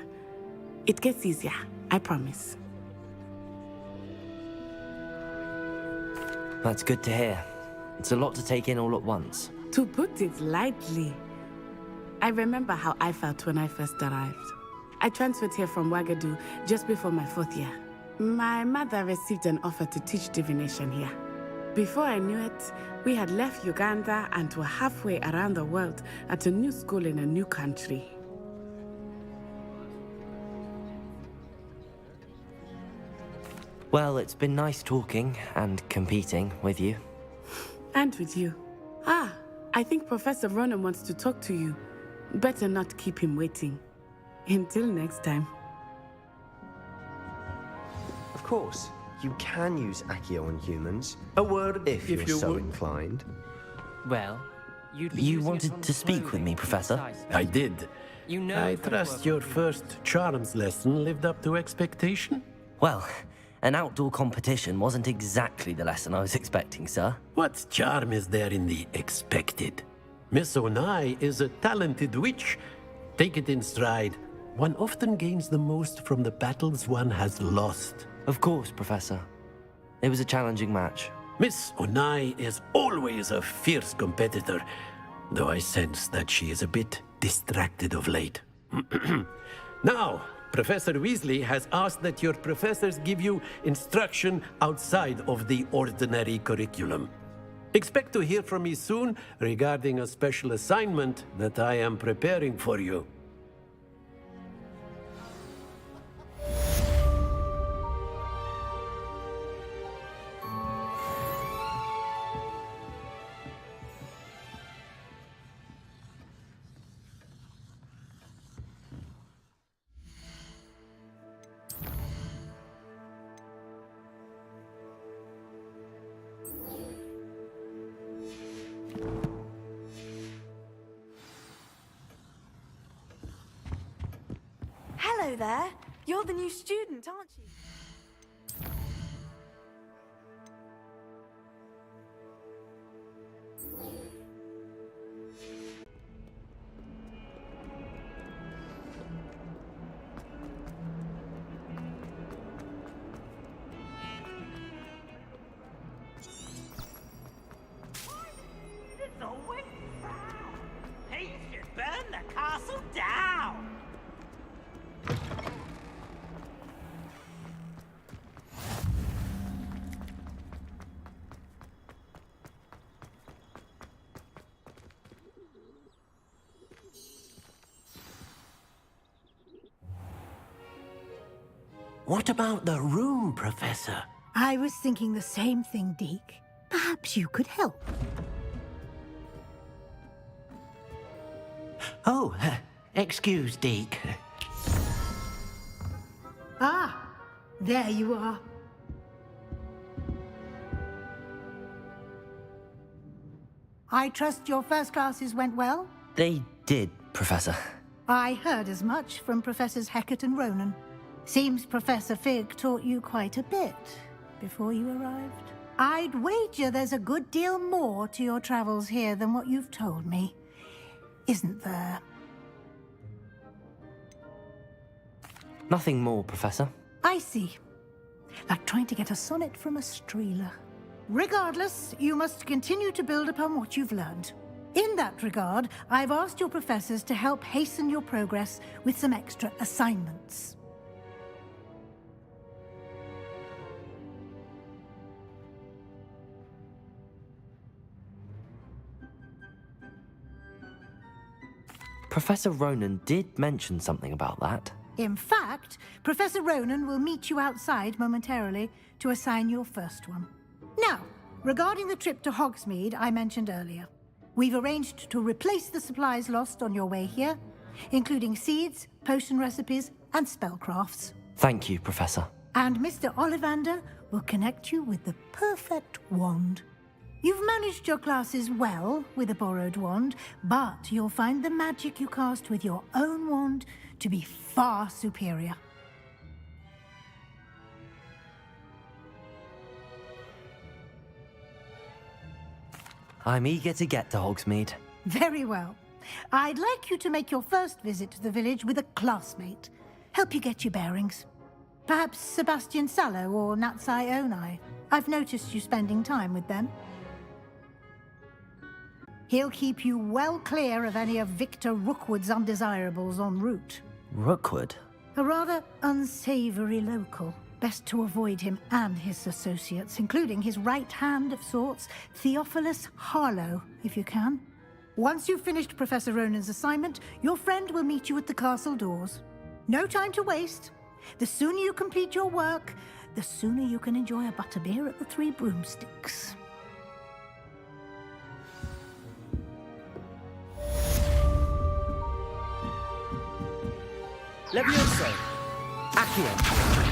It gets easier, I promise. That's good to hear. It's a lot to take in all at once. To put it lightly, I remember how I felt when I first arrived. I transferred here from Wagadu just before my 4th year. My mother received an offer to teach divination here. Before I knew it, we had left Uganda and were halfway around the world at a new school in a new country. Well, it's been nice talking and competing with you. And with you. Ah, I think Professor Ronan wants to talk to you. Better not keep him waiting. Until next time. Of course, you can use Accio on humans. A word if you're so inclined. Well, you wanted to speak with me, Professor? I did. I trust your first charms lesson lived up to expectation? Well, an outdoor competition wasn't exactly the lesson I was expecting, sir. What charm is there in the expected? Miss Onai is a talented witch. Take it in stride. One often gains the most from the battles one has lost. Of course, Professor. It was a challenging match. Miss Onai is always a fierce competitor, though I sense that she is a bit distracted of late. Now, Professor Weasley has asked that your professors give you instruction outside of the ordinary curriculum. Expect to hear from me soon regarding a special assignment that I am preparing for you. Hello there. You're the new student, aren't you? It's always found. He should burn the castle down. What about the room, Professor? I was thinking the same thing, Deke. Perhaps you could help. Oh, excuse, Deke. Ah, there you are. I trust your first classes went well? They did, Professor. I heard as much from Professors Hecat and Ronan. Seems Professor Fig taught you quite a bit before you arrived. I'd wager there's a good deal more to your travels here than what you've told me. Isn't there? Nothing more, Professor. I see. Like trying to get a sonnet from a streeler. Regardless, you must continue to build upon what you've learned. In that regard, I've asked your professors to help hasten your progress with some extra assignments. Professor Ronan did mention something about that. In fact, Professor Ronan will meet you outside momentarily to assign your first one. Now, regarding the trip to Hogsmeade I mentioned earlier, we've arranged to replace the supplies lost on your way here, including seeds, potion recipes, and spellcrafts. Thank you, Professor. And Mr. Ollivander will connect you with the perfect wand. You've managed your classes well with a borrowed wand, but you'll find the magic you cast with your own wand to be far superior. I'm eager to get to Hogsmeade. Very well. I'd like you to make your first visit to the village with a classmate. Help you get your bearings. Perhaps Sebastian Sallow or Natsai Onai. I've noticed you spending time with them. He'll keep you well clear of any of Victor Rookwood's undesirables en route. Rookwood? A rather unsavory local. Best to avoid him and his associates, including his right hand of sorts, Theophilus Harlow, if you can. Once you've finished Professor Ronan's assignment, your friend will meet you at the castle doors. No time to waste. The sooner you complete your work, the sooner you can enjoy a butterbeer at the Three Broomsticks. Levioso! Accio!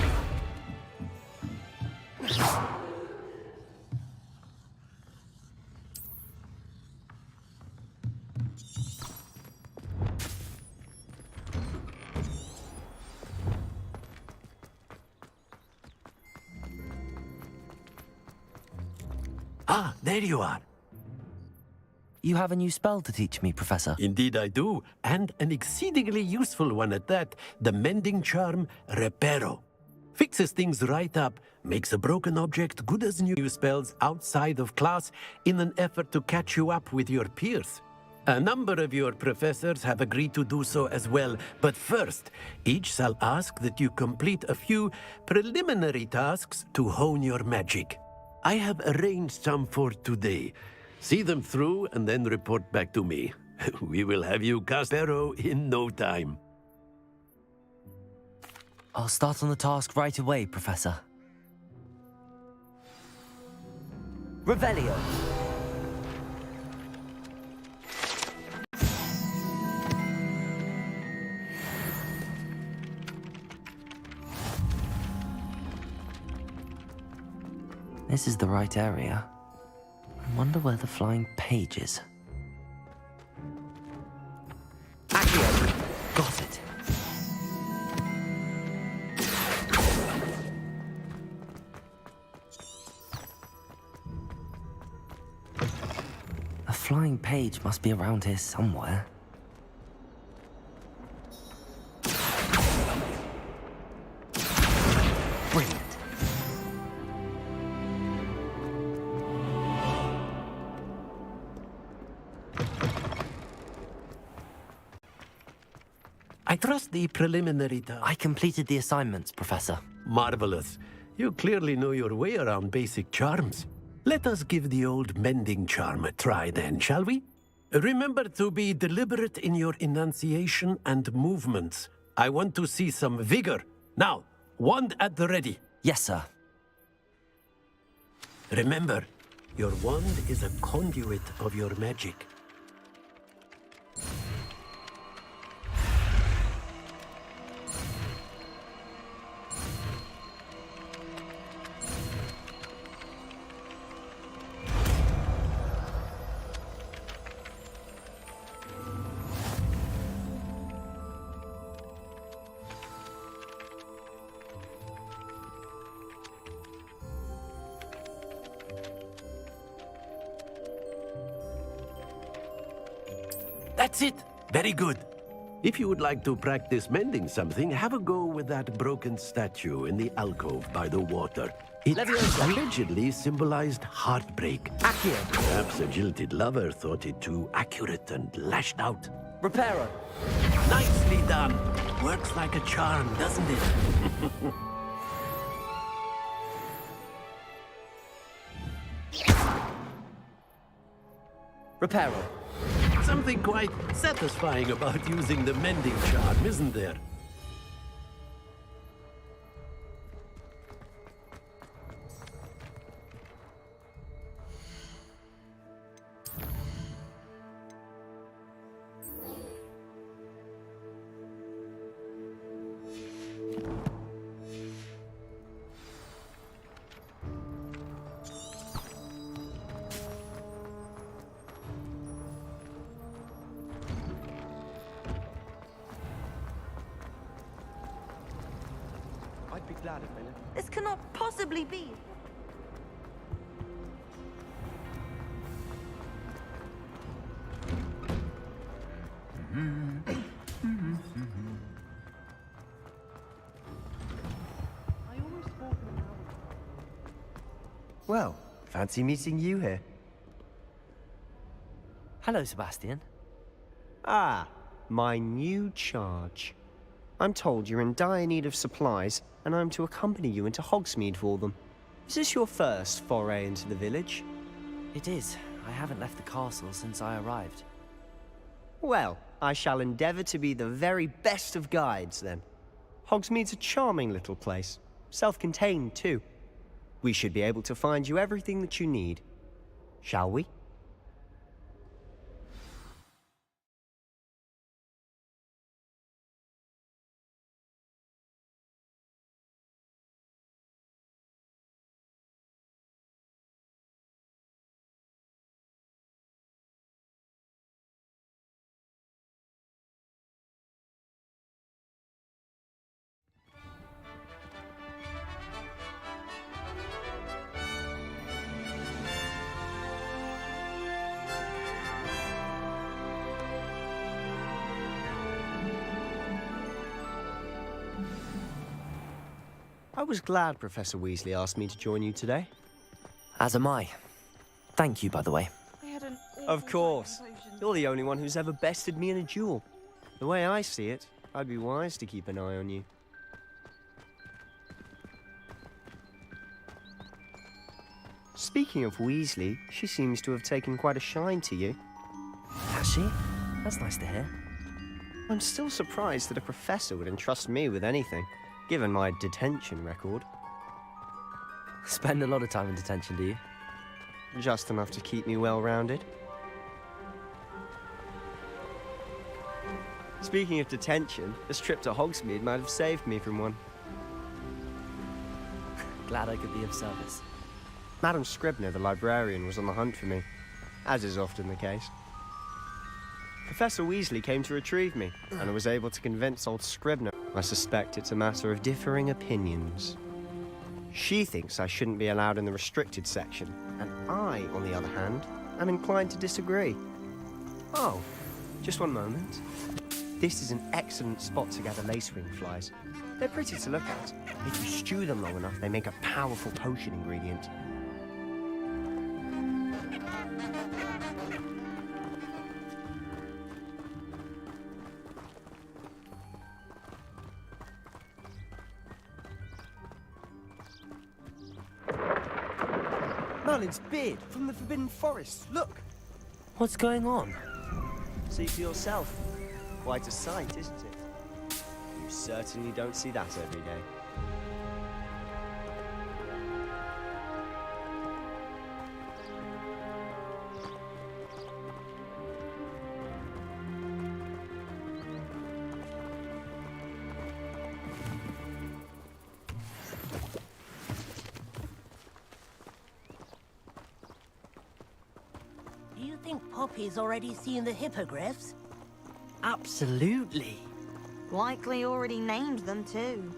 Ah, there you are. You have a new spell to teach me, Professor. Indeed I do, and an exceedingly useful one at that. The mending charm, Reparo. Fixes things right up, makes a broken object good as new. Spells outside of class in an effort to catch you up with your peers. A number of your professors have agreed to do so as well, but first, each shall ask that you complete a few preliminary tasks to hone your magic. I have arranged some for today. See them through and then report back to me. We will have you cast arrow in no time. I'll start on the task right away, Professor. Revelio. This is the right area. Wonder where the flying page is. Accio! Got it. A flying page must be around here somewhere. Brilliant. I trust the preliminary I completed the assignments, Professor. Marvelous. You clearly know your way around basic charms. Let us give the old mending charm a try then, shall we? Remember to be deliberate in your enunciation and movements. I want to see some vigor. Now, wand at the ready. Yes, sir. Remember, your wand is a conduit of your magic. That's it. Very good. If you would like to practice mending something, have a go with that broken statue in the alcove by the water. It allegedly symbolized heartbreak. Accio! Perhaps a jilted lover thought it too accurate and lashed out. Reparo! Nicely done. Works like a charm, doesn't it? Reparo! Something quite satisfying about using the mending charm, isn't there? I'd be glad if they let This cannot possibly be. Well, fancy meeting you here. Hello, Sebastian. Ah, my new charge. I'm told you're in dire need of supplies, and I'm to accompany you into Hogsmeade for them. Is this your first foray into the village? It is. I haven't left the castle since I arrived. Well, I shall endeavor to be the very best of guides, then. Hogsmeade's a charming little place. Self-contained, too. We should be able to find you everything that you need. Shall we? I was glad Professor Weasley asked me to join you today. As am I. Thank you, by the way. Of course. You're the only one who's ever bested me in a duel. The way I see it, I'd be wise to keep an eye on you. Speaking of Weasley, she seems to have taken quite a shine to you. Has she? That's nice to hear. I'm still surprised that a professor would entrust me with anything, given my detention record. Spend a lot of time in detention, do you? Just enough to keep me well-rounded. Speaking of detention, this trip to Hogsmeade might have saved me from one. Glad I could be of service. Madam Scribner, the librarian, was on the hunt for me, as is often the case. Professor Weasley came to retrieve me, and I was able to convince old Scribner. I suspect it's a matter of differing opinions. She thinks I shouldn't be allowed in the restricted section, and I, on the other hand, am inclined to disagree. Oh, just one moment. This is an excellent spot to gather lacewing flies. They're pretty to look at. If you stew them long enough, they make a powerful potion ingredient. Merlin's beard from the Forbidden Forest. Look! What's going on? See for yourself. Quite a sight, isn't it? You certainly don't see that every day. Do you think Poppy's already seen the hippogriffs? Absolutely. Likely already named them too.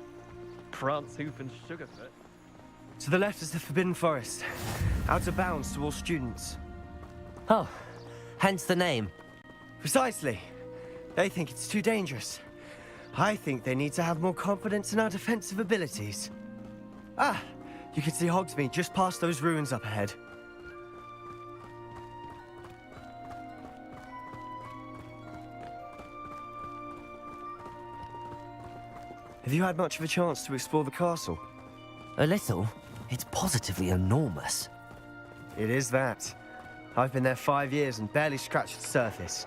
Prance, Hoof and Sugarfoot. To the left is the Forbidden Forest. Out of bounds to all students. Oh, hence the name. Precisely. They think it's too dangerous. I think they need to have more confidence in our defensive abilities. Ah, you can see Hogsmeade just past those ruins up ahead. Have you had much of a chance to explore the castle? A little. It's positively enormous. It is that. I've been there 5 years and barely scratched the surface.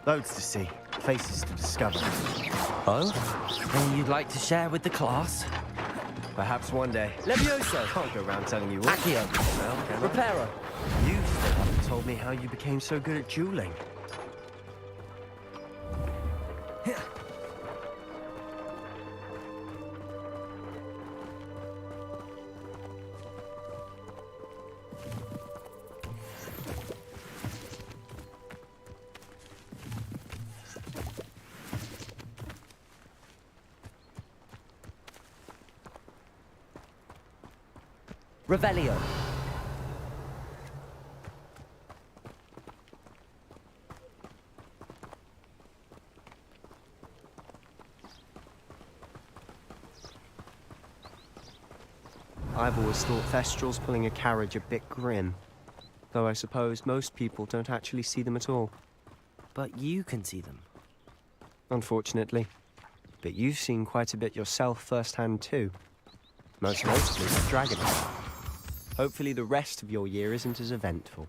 Loads to see, places to discover. Oh? Then you'd like to share with the class? Perhaps one day. Levioso! Can't go around telling you what. Accio! Well, can I? Reparo! You still haven't told me how you became so good at dueling. Revelio. I've always thought Thestrals pulling a carriage a bit grim. Though I suppose most people don't actually see them at all. But you can see them. Unfortunately. But you've seen quite a bit yourself firsthand too. Most notably the dragon. Hopefully the rest of your year isn't as eventful.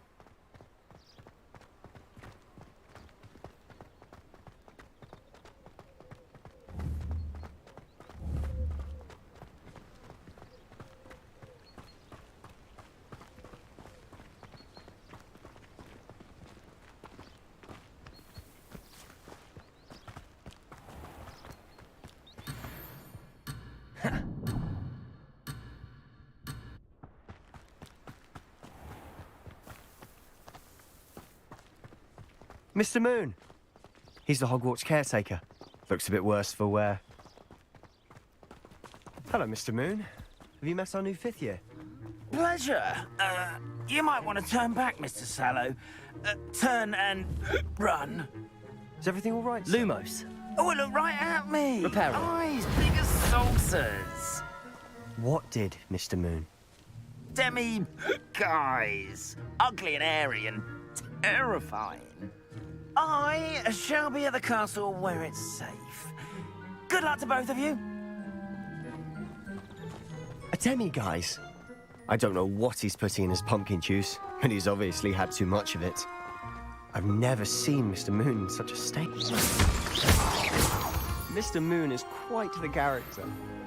Mr. Moon! He's the Hogwarts caretaker. Looks a bit worse for wear. Hello, Mr. Moon. Have you met our new 5th year? Pleasure. You might want to turn back, Mr. Sallow. Turn and run. Is everything all right, sir? Lumos. Oh, look right at me. Reparo. Eyes big as saucers. What did, Mr. Moon? Guys. Ugly and airy and terrifying. I shall be at the castle where it's safe. Good luck to both of you. A demi-guise? I don't know what he's putting in his pumpkin juice, but he's obviously had too much of it. I've never seen Mr. Moon in such a state. Mr. Moon is quite the character.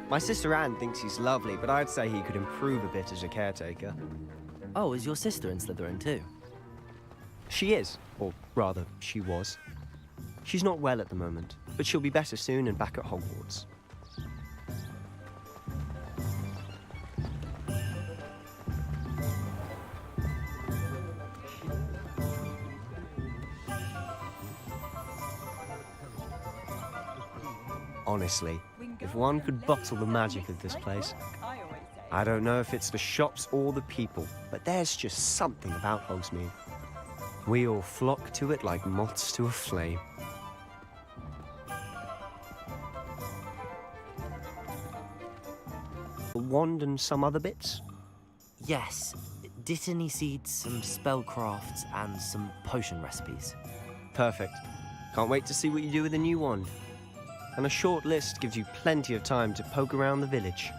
My sister Anne thinks he's lovely, but I'd say he could improve a bit as a caretaker. Oh, is your sister in Slytherin too? She is, or rather, she was. She's not well at the moment, but she'll be better soon and back at Hogwarts. Honestly, if one could bottle the magic of this place. I don't know if it's the shops or the people, but there's just something about Hogsmeade. We all flock to it like moths to a flame. A wand and some other bits? Yes, Dittany seeds, some spellcrafts, and some potion recipes. Perfect. Can't wait to see what you do with the new wand. And a short list gives you plenty of time to poke around the village.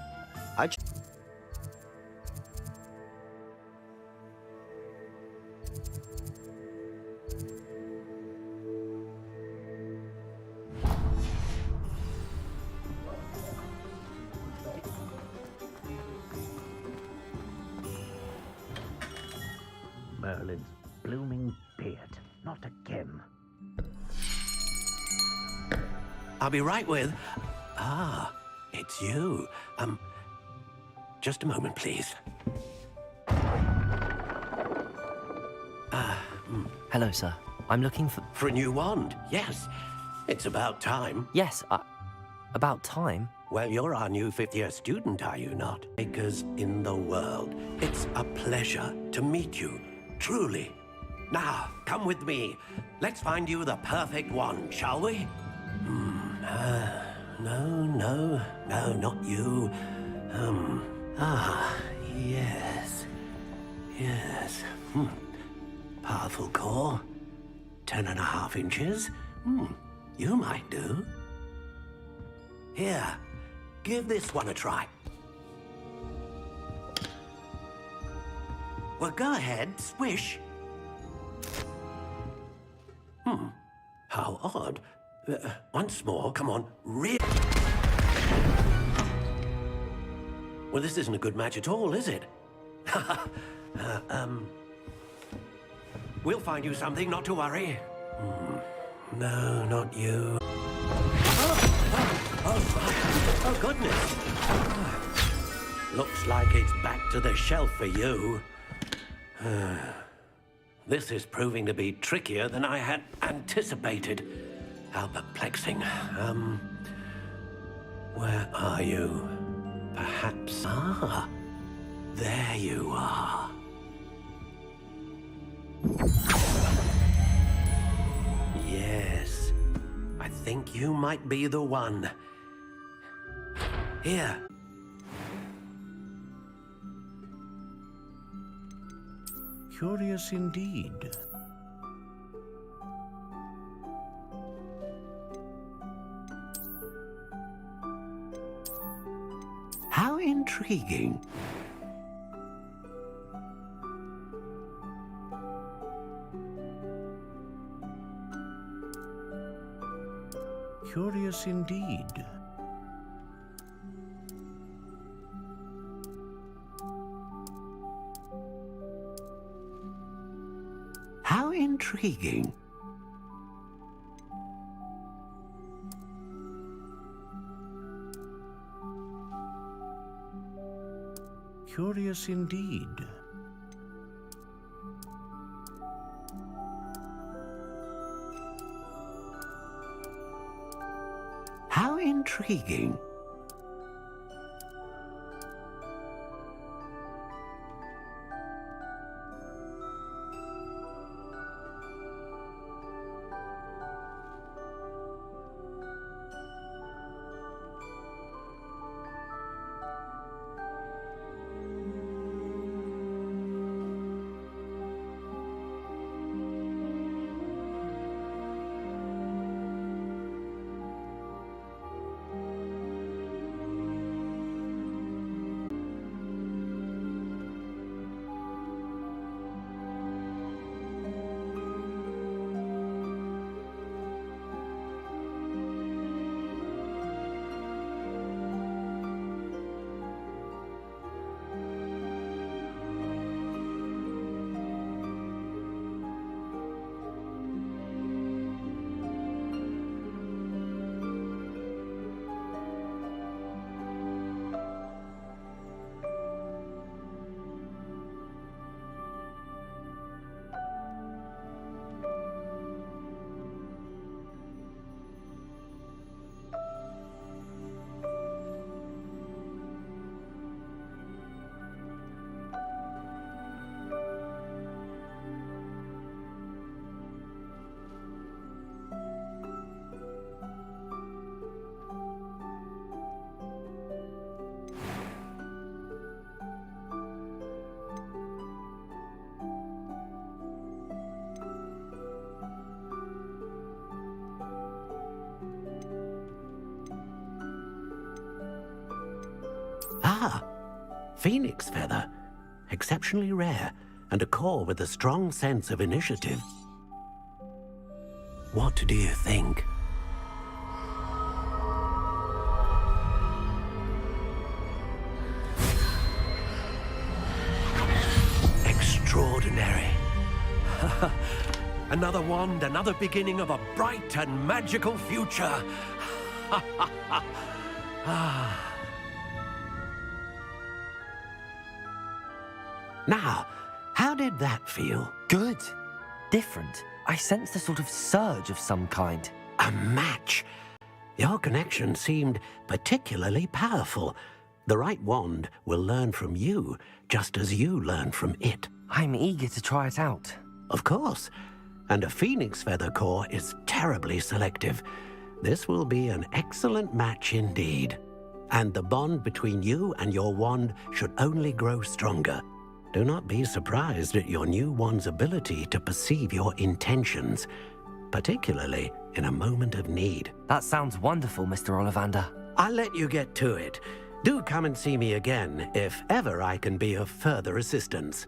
Merlin's blooming beard. Not again. I'll be right with... Ah, it's you. Just a moment, please. Hello, sir. I'm looking for... For a new wand, yes. It's about time. Yes, about time? Well, you're our new fifth-year student, are you not? Makers in the world. It's a pleasure to meet you, truly. Now, come with me. Let's find you the perfect wand, shall we? No, not you. Yes. Powerful core. 10.5 inches. You might do. Here, give this one a try. Well, go ahead, swish. How odd. Once more, come on, Well, this isn't a good match at all, is it? We'll find you something, not to worry. No, not you. Oh, goodness. Looks like it's back to the shelf for you. This is proving to be trickier than I had anticipated. How perplexing. Where are you? Perhaps... Ah, there you are. Yes, I think you might be the one. Here. Curious indeed. How intriguing. Curious indeed. How intriguing. Curious indeed. How intriguing. Ah, Phoenix Feather. Exceptionally rare, and a core with a strong sense of initiative. What do you think? Extraordinary. Another wand, another beginning of a bright and magical future. Now, how did that feel? Good. Different. I sensed a sort of surge of some kind. A match. Your connection seemed particularly powerful. The right wand will learn from you, just as you learn from it. I'm eager to try it out. Of course. And a Phoenix Feather core is terribly selective. This will be an excellent match indeed. And the bond between you and your wand should only grow stronger. Do not be surprised at your new wand's ability to perceive your intentions, particularly in a moment of need. That sounds wonderful, Mr. Ollivander. I'll let you get to it. Do come and see me again if ever I can be of further assistance.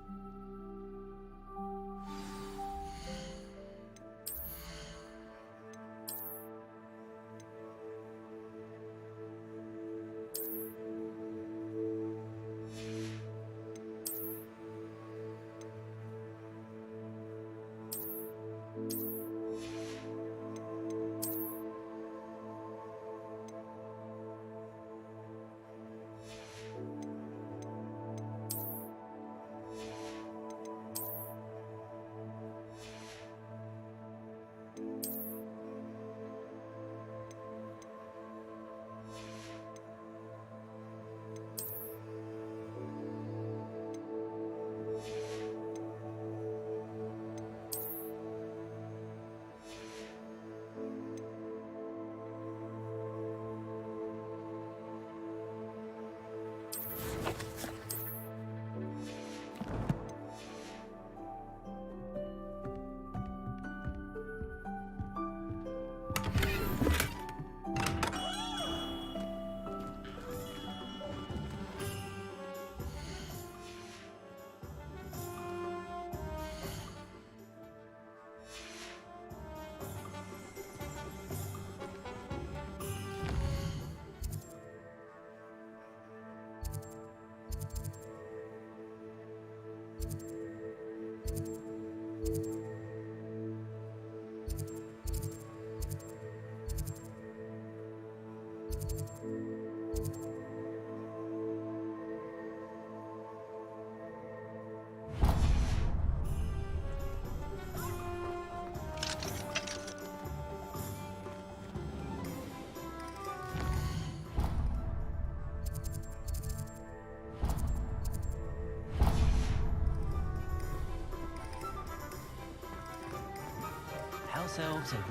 House elves and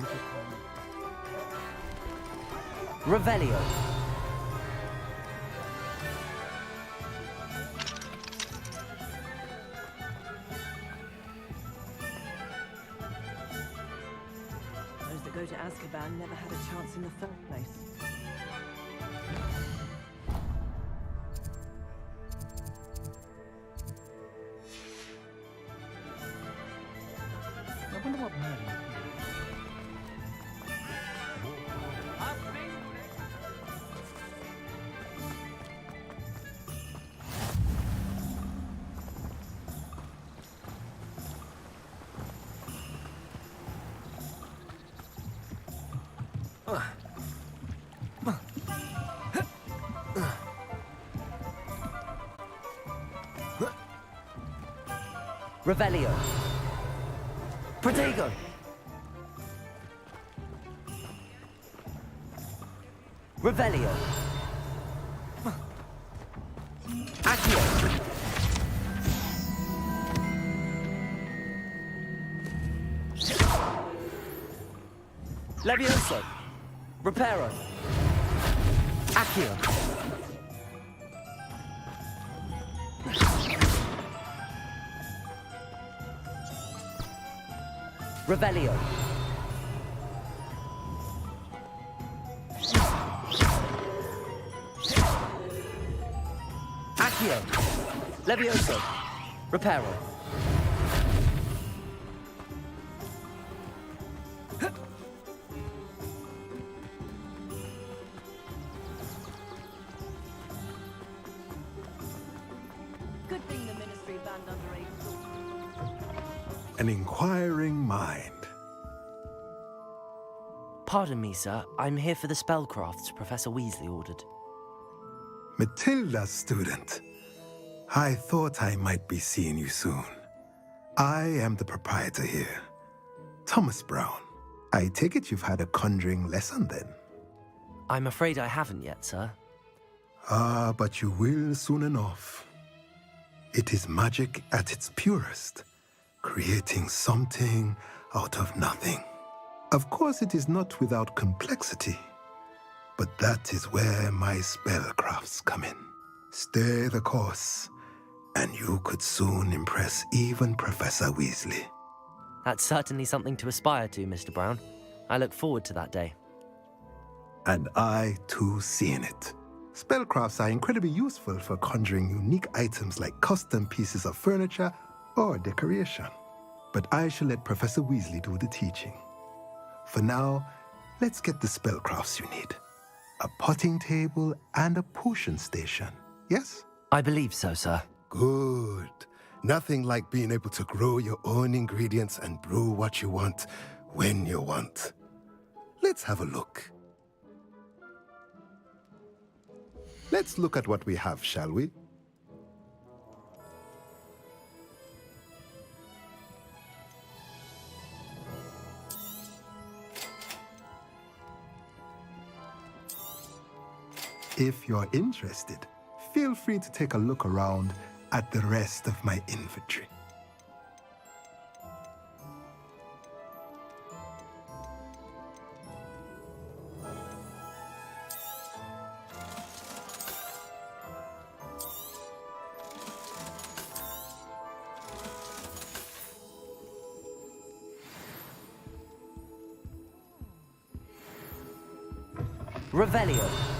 Revelio. Those that go to Azkaban never had a chance in the first place. I wonder what Merlin. Revelio. Protego. Revelio. Accio. Levioso. Reparo. Accio. Revelio. Levioso. Reparo. Good thing the Ministry banned underage. An inquiring mind. Pardon me, sir. I'm here for the spellcrafts Professor Weasley ordered. Matilda's student. I thought I might be seeing you soon. I am the proprietor here, Thomas Brown. I take it you've had a conjuring lesson then? I'm afraid I haven't yet, sir. Ah, but you will soon enough. It is magic at its purest, creating something out of nothing. Of course, it is not without complexity, but that is where my spellcrafts come in. Stay the course, and you could soon impress even Professor Weasley. That's certainly something to aspire to, Mr. Brown. I look forward to that day. And I, too, seeing it. Spellcrafts are incredibly useful for conjuring unique items like custom pieces of furniture or decoration. But I shall let Professor Weasley do the teaching. For now, let's get the spellcrafts you need. A potting table and a potion station, yes? I believe so, sir. Good. Nothing like being able to grow your own ingredients and brew what you want when you want. Let's have a look. Let's look at what we have, shall we? If you're interested, feel free to take a look around at the rest of my inventory. Revelio.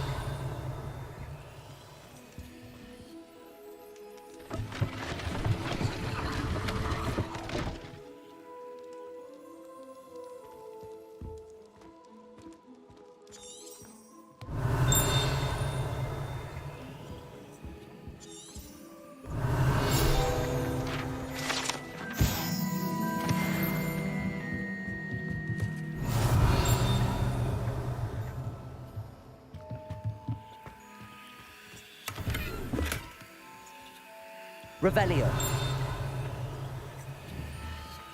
Revelio.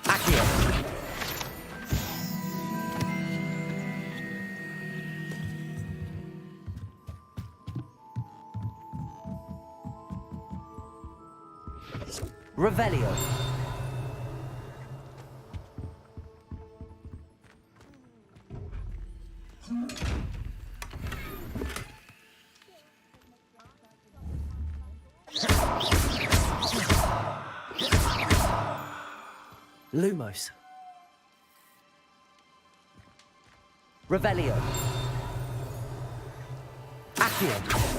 Accio. Revelio. Lumos. Revelio. Accio.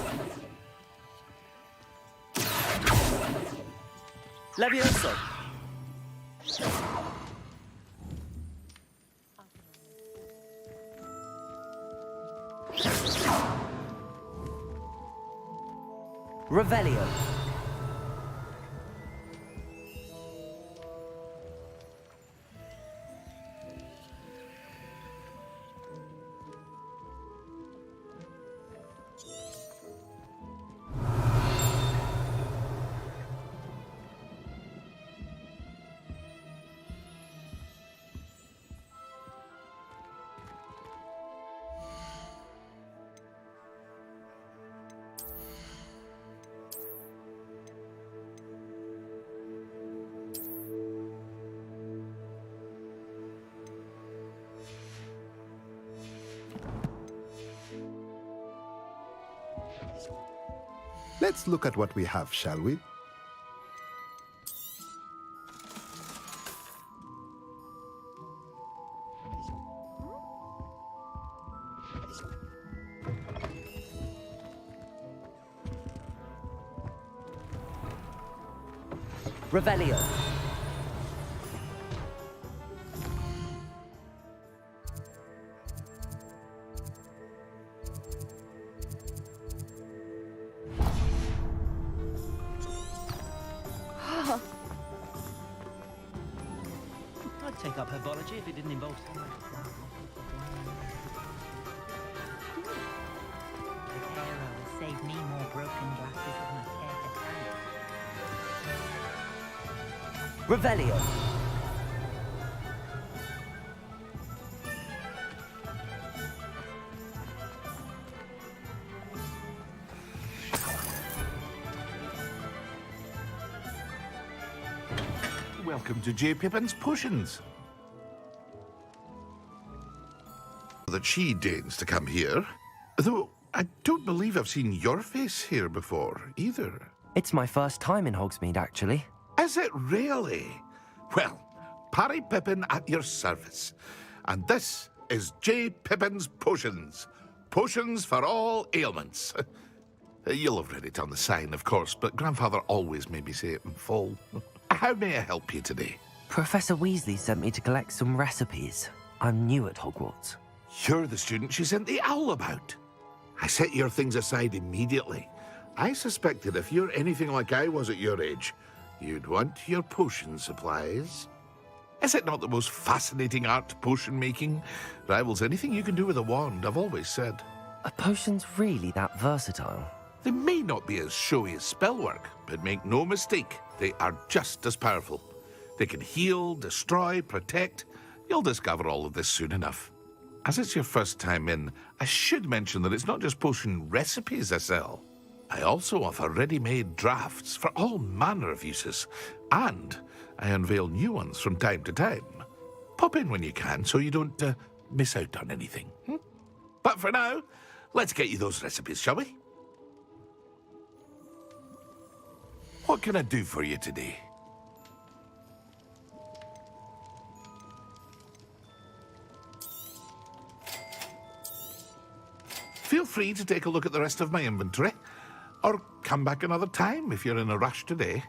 Levioso. Revelio. Let's look at what we have, shall we? Revelio. I'd take up herbology if it didn't involve... The hero will save me more broken glasses than I care to count. Revelio. Welcome to J. Pippin's Potions. That she deigns to come here, though I don't believe I've seen your face here before, either. It's my first time in Hogsmeade, actually. Is it really? Well, Parry Pippin at your service. And this is J. Pippin's Potions. Potions for all ailments. You'll have read it on the sign, of course, but Grandfather always made me say it in full. How may I help you today? Professor Weasley sent me to collect some recipes. I'm new at Hogwarts. You're the student she sent the owl about. I set your things aside immediately. I suspected if you're anything like I was at your age, you'd want your potion supplies. Is it not the most fascinating art, potion making? Rivals anything you can do with a wand, I've always said. Are potions really that versatile? They may not be as showy as spellwork, but make no mistake, they are just as powerful. They can heal, destroy, protect. You'll discover all of this soon enough. As it's your first time in, I should mention that it's not just potion recipes I sell. I also offer ready-made drafts for all manner of uses, and I unveil new ones from time to time. Pop in when you can so you don't miss out on anything. But for now, let's get you those recipes, shall we? What can I do for you today? Feel free to take a look at the rest of my inventory, or come back another time if you're in a rush today.